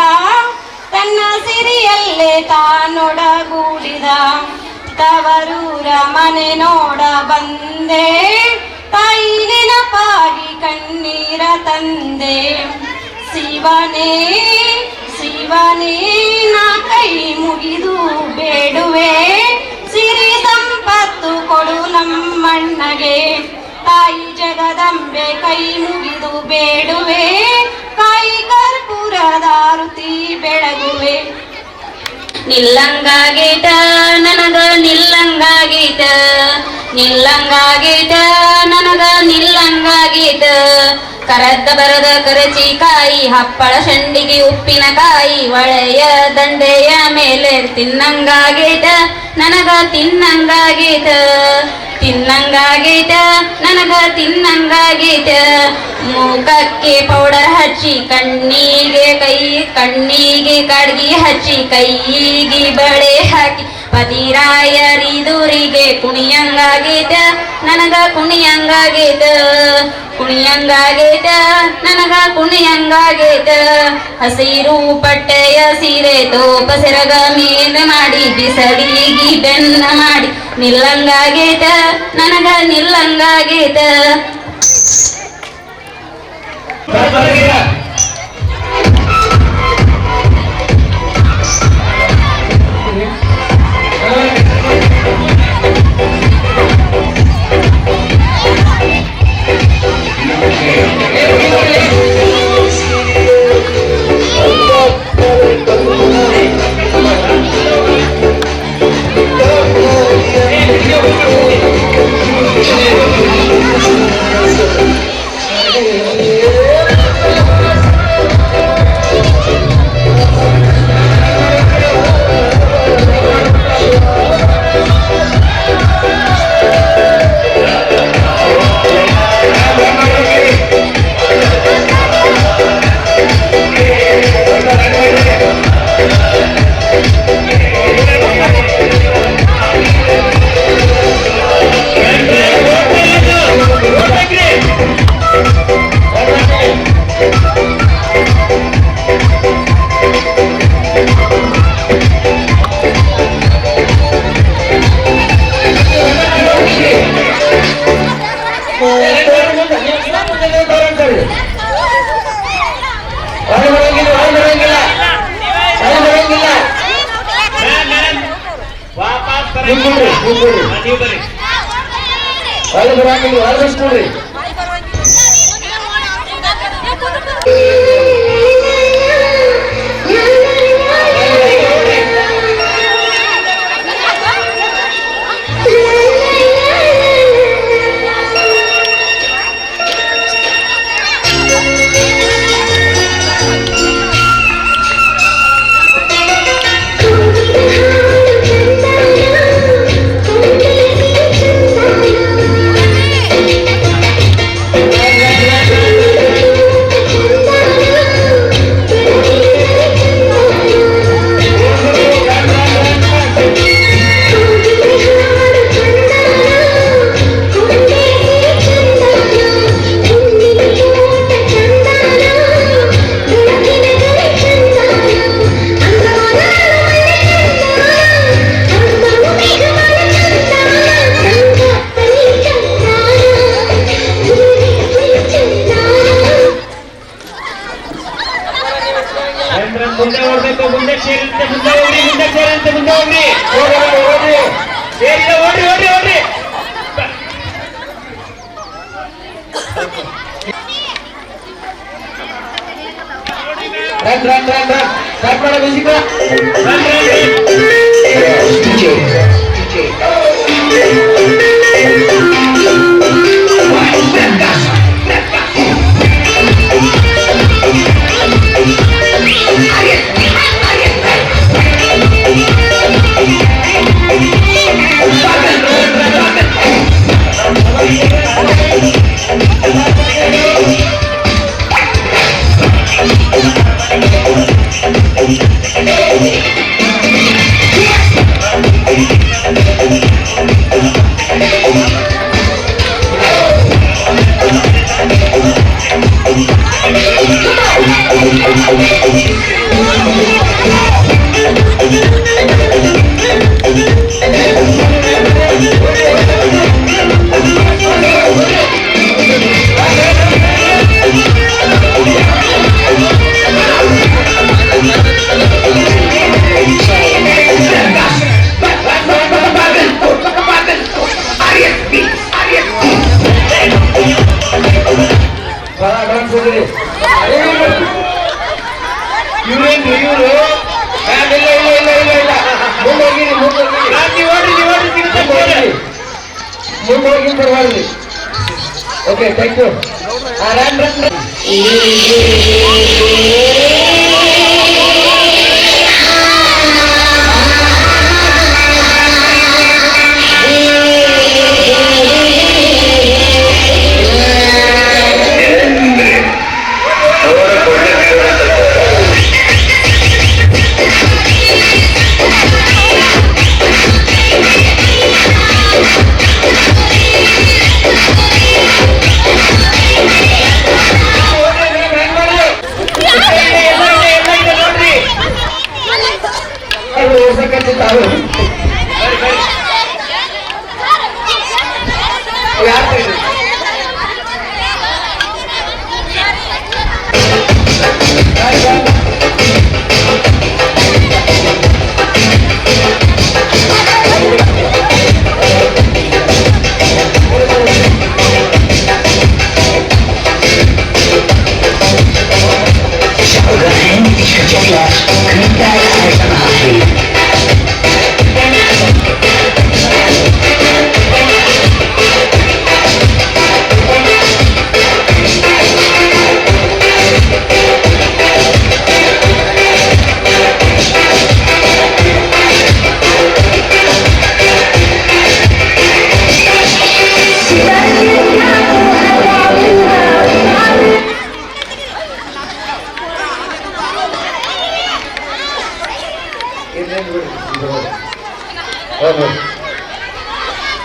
Speaker 5: ತನ್ನ ಸಿರಿಯಲ್ಲೇ ತಾನೊಡಗೂಡಿದ ತವರೂರ ಮನೆ ನೋಡ ಬಂದೆ ತಾಯಿ ನೆನಪಾಗಿ ಕಣ್ಣೀರ ತಂದೆ ಶಿವನೇ ಶಿವನೇ ನಾ ಕೈ ಮುಗಿದು ಬೇಡುವೆ ಸಿರಿ ಸಂಪತ್ತು ಕೊಡು ನಮ್ಮಣ್ಣಗೆ ತಾಯಿ ಜಗದಂಬೆ ಕೈ ಮುಗಿದು ಬೇಡುವೆ ಕಾಯಿ ಕರ್ಪೂರದಾರುತಿ ಬೆಳಗುವೆ
Speaker 10: ನಿಲ್ಲಂಗಾಗೇಟ ನನಗ ನಿಲ್ಲಂಗಾಗೇಟ ನಿಲ್ಲಂಗಾಗೇಟ ನನಗ ನಿಲ್ಲಂಗಾಗೇಟ ಕರದ್ದ ಬರದ ಕರಚಿಕಾಯಿ ಹಪ್ಪಳ ಶಂಡಿಗೆ ಉಪ್ಪಿನಕಾಯಿ ಒಳೆಯ ದಂಡೆಯ ಮೇಲೆ ತಿನ್ನಂಗಾಗೇಟ ನನಗ ತಿನ್ನಂಗಾಗೇಟ ತಿನ್ನಂಗಾಗೇಟ ನನಗ ತಿನ್ನಂಗಾಗೇಟ ಮೂಕಕ್ಕೆ ಪೌಡರ್ ಹಚ್ಚಿ ಕಣ್ಣಿಗೆ ಕಡ್ಗಿ ಹಚ್ಚಿ ಕೈಗೆ ಬಳೆ ಹಾಕಿ ಪತಿರಾಯರಿದುರಿಗೆ ಕುಣಿಯಂಗಾಗೇಟ ನನಗ ಕುಣಿಯಂಗಾಗೇಟ ಕುಣಿಯಂಗಾಗೇಟ ನನಗ ಕುಣಿಯಂಗಾಗೇಟ ಹಸಿರು ಪಟ್ಟೆಯ ಸೀರೆ ತೋಪ ಸೆರಗ ಮೇಲೆ ಮಾಡಿ ಬಿಸಡಿಗಿ ಬೆನ್ನ ಮಾಡಿ ನಿಲ್ಲಂಗಾಗೇಟ ನನಗ ನಿಲ್ಲಂಗಾಗೇಟ
Speaker 11: ಮುಂದೆ ಓಡ್ಬೇಕು, ಮುಂದೆ ಸೇರಿರುತ್ತೆ, ಮುಂದೆ ಹೋಗ್ರಿ, ಮುಂದೆ ಸೇರಿರುತ್ತೆ, ಮುಂದೆ ಹೋಗ್ರಿ, ಓಡ್ರಿ ಸೇರಿದ ಓಡ್ರಿ ಓಡ್ರಿ ಓಡ್ರಿ. Run run run run start ಮಾಡೋ music. Run run okay thank you. Run run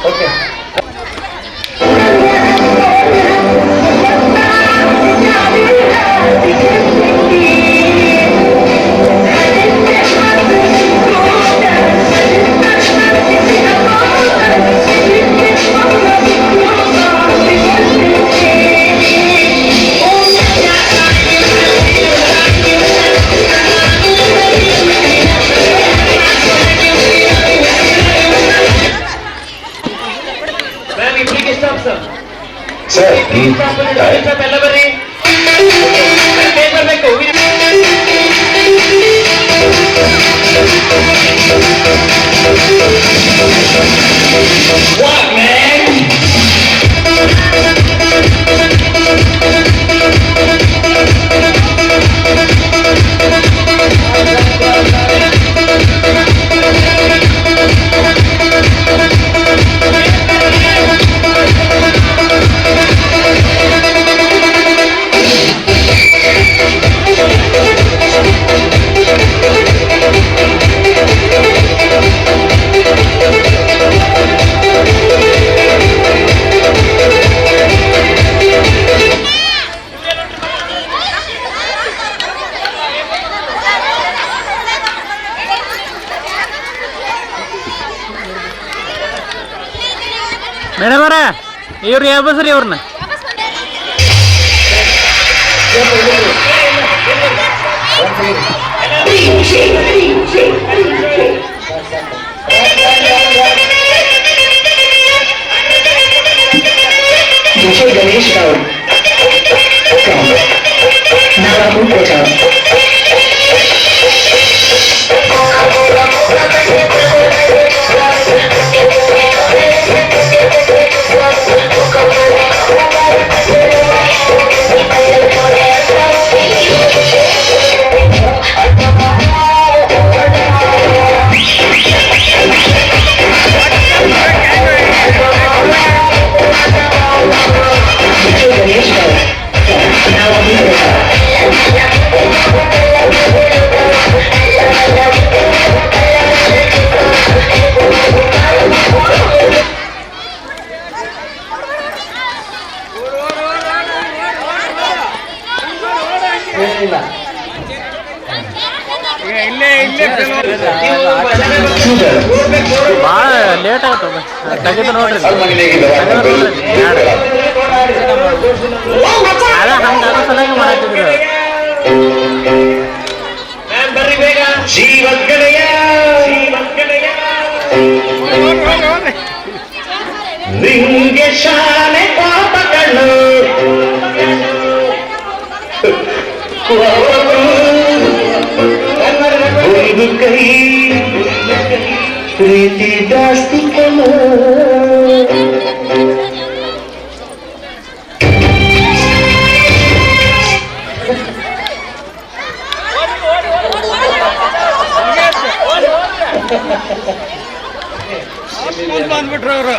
Speaker 11: okay. ಎಲ್ಲ ಬರ್ರಿ ಬರ್ಬೇಕು. What, man? ಮೇಡಮ್ ಅವರ ಇವ್ರು ಯಾವ ಬಸ್ರಿ ಅವ್ರನ್ನ गणेश राव नारायण कोटा
Speaker 12: ಭಾಳ ಲೇಟ್ ಆಗುತ್ತೆ ತೆಗೆದು ನೋಡ್ರಿ ಅದ ಹಂಗೆ ಆಗೋ ಸಲುವಾಗಿ ಮಾಡತ್ತಿದ್ರು
Speaker 11: ನಿಂಗೆ ಶಾಲೆ ಪಾಪಗಳು ಒಂದು ಕೈ ಪ್ರೀತಿ ಜಾಸ್ತಿ ಕಲ
Speaker 12: ಬಂದ್ಬಿಟ್ರು ಅವರು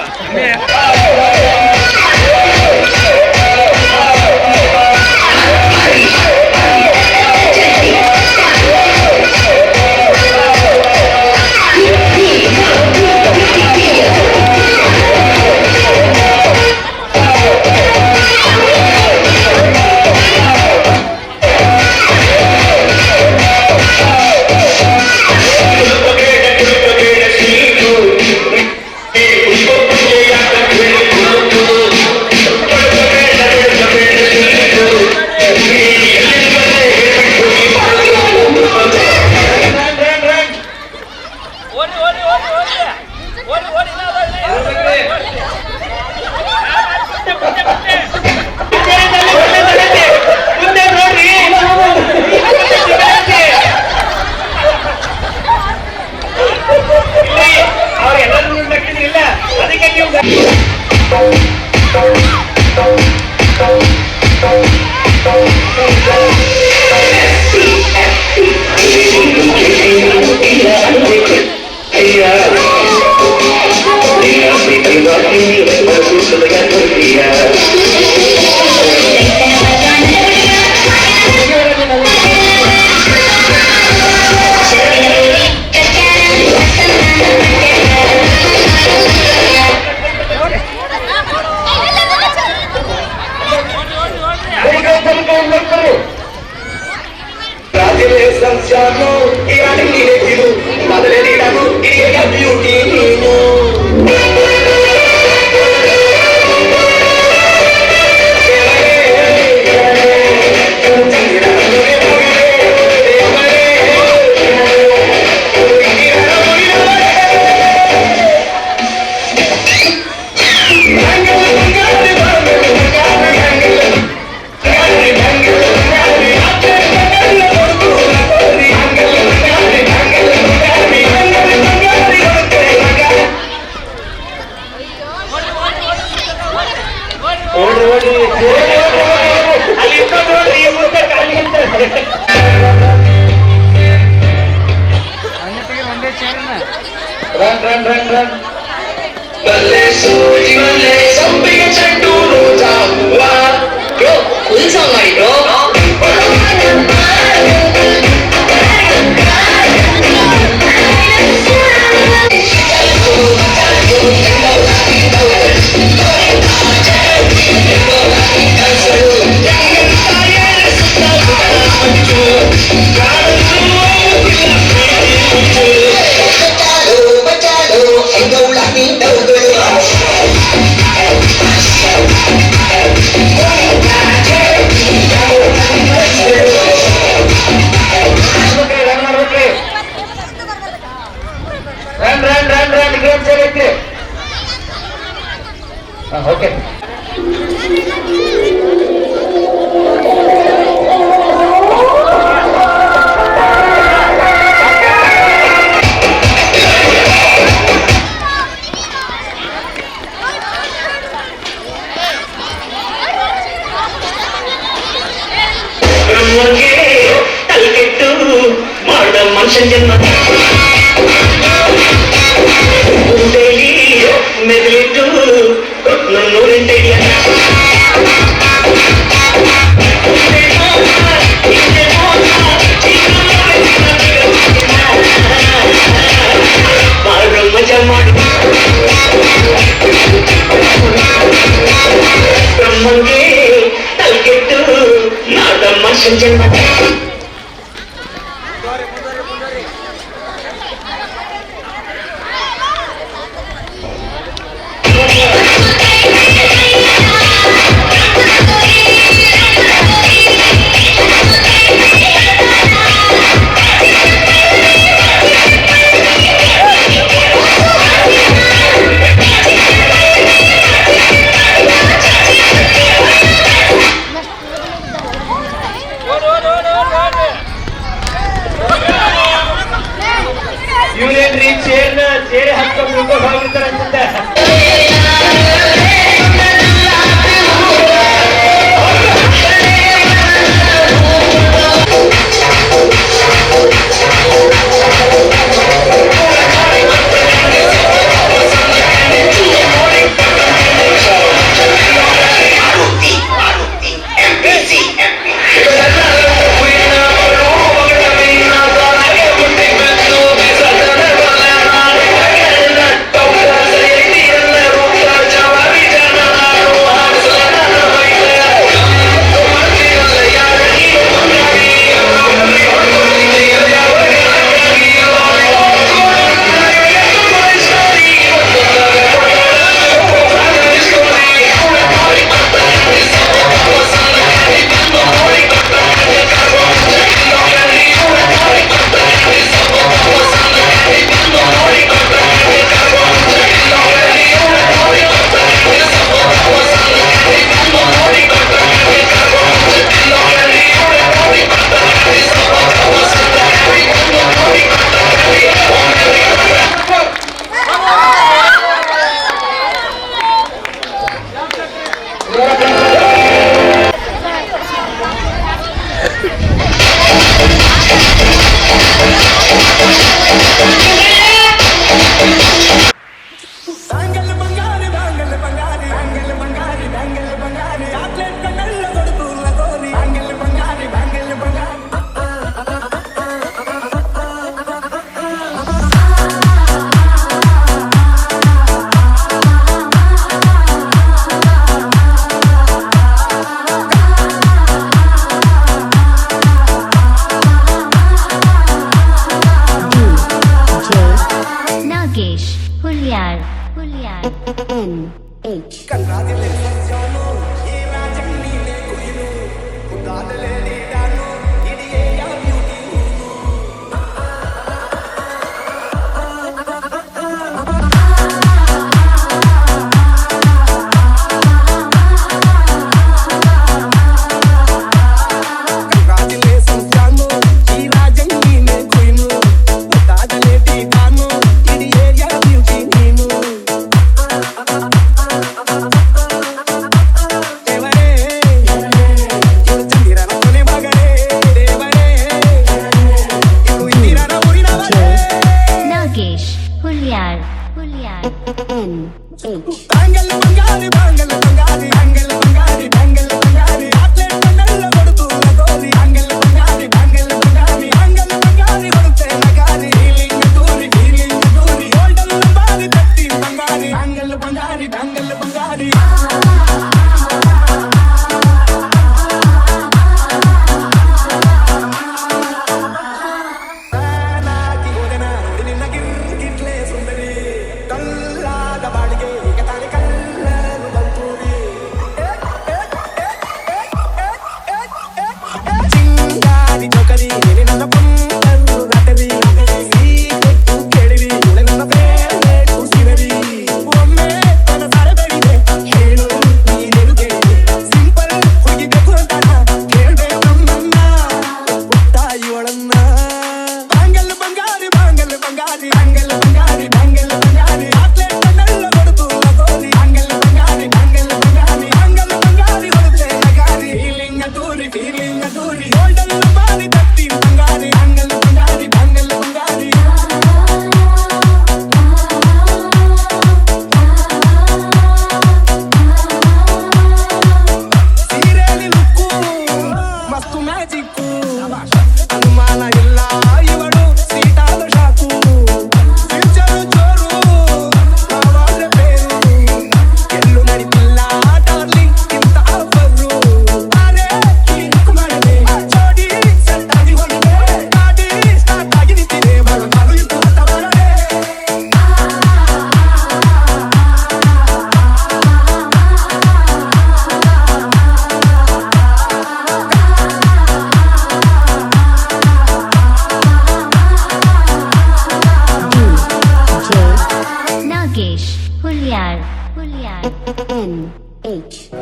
Speaker 11: ಓಕೆ.
Speaker 8: ತಲೆಗೆಟ್ಟು ಮಾಡ ಮನುಷ್ಯನ ಜನ್ಮ ಮುಂದೆಲಿ ಮೆದುಳಿಟ್ಟು ನೂರೆಂಟೈಡಿಯ ಮಜಾ ಮಾಡಿ ಬ್ರಹ್ಮಗೆ ತಲೆಗೆಟ್ಟು ಮಾಡ ಮನುಷ್ಯನ ಜನ್ಮ
Speaker 11: ಇವನೇನ್ರಿ ಚೇರೆ ಹಾಕೊಂಡು ಹೋಗಿರ್ತಾರೆ ಅನ್ಸುತ್ತೆ.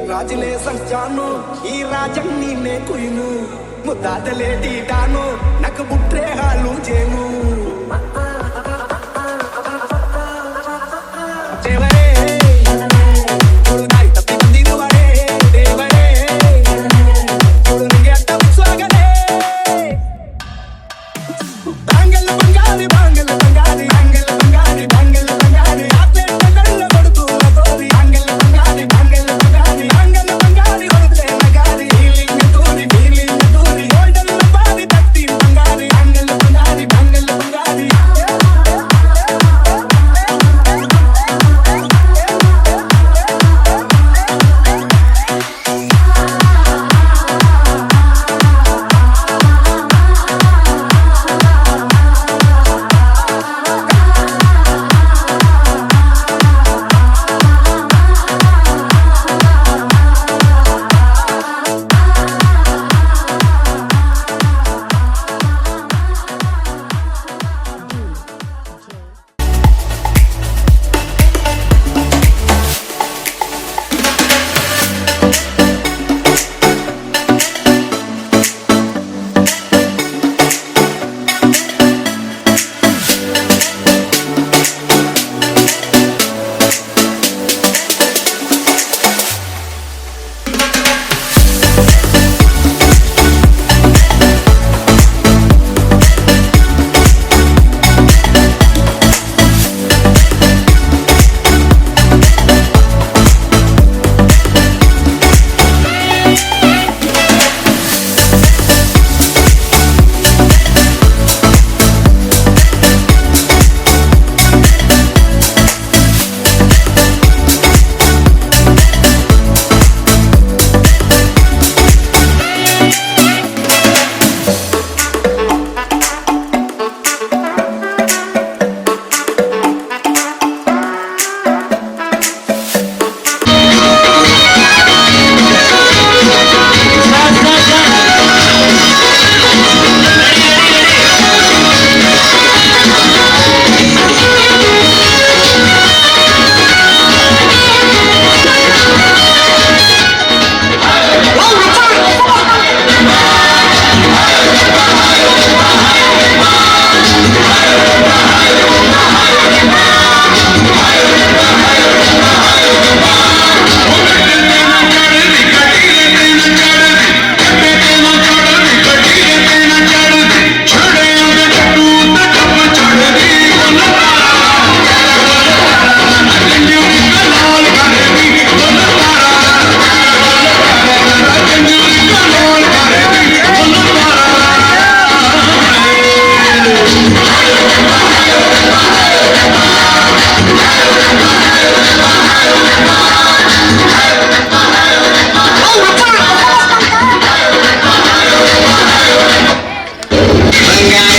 Speaker 13: రాజులే సంచాను ఈ రాజన్ని నే కుయిను ముద్దాదలే టీటాను నాకు బుట్రే హాలు జేను దేవరే కొడుదాయి ತಪ್ಪಿ ಬಂದಿರುವರೆ ದೇವರೇ ಕೊಡು ನಿಗೆ ಅಟ್ಟ ಸ್ವಾಗಲೇ ಬಾಂಗಲ್ ಬಂಗಾರಿ ಬಾಂಗಲ್ ಬಂಗಾರಿ ಬಾಂಗಲ್ ಬಂಗಾರಿ ಬಾಂಗಲ್ ಬಂಗಾರಿ ಆತ್ಲೆ ಕಣ್ಣಲ್ಲ ಕೊಡುತು ಲಗೋರಿ ಬಾಂಗಲ್ ಬಂಗಾರಿ ಬಾಂಗಲ್ ಬಂಗಾರಿ ಬಾಂಗಲ್ ಬಂಗಾರಿ ಹೊರದ್ರೆ ನಗಾರಿ ಫೀಲಿಂಗ್ ತೂರಿ ಗೋಲ್ಡನ್ ಬಾರಿ ತಟ್ಟಿ ಬಂಗಾರಿ ಬಾಂಗಲ್ ಬಂಗಾರಿ ಬಾಂಗಲ್ ಬಂಗಾರಿ
Speaker 14: Venga.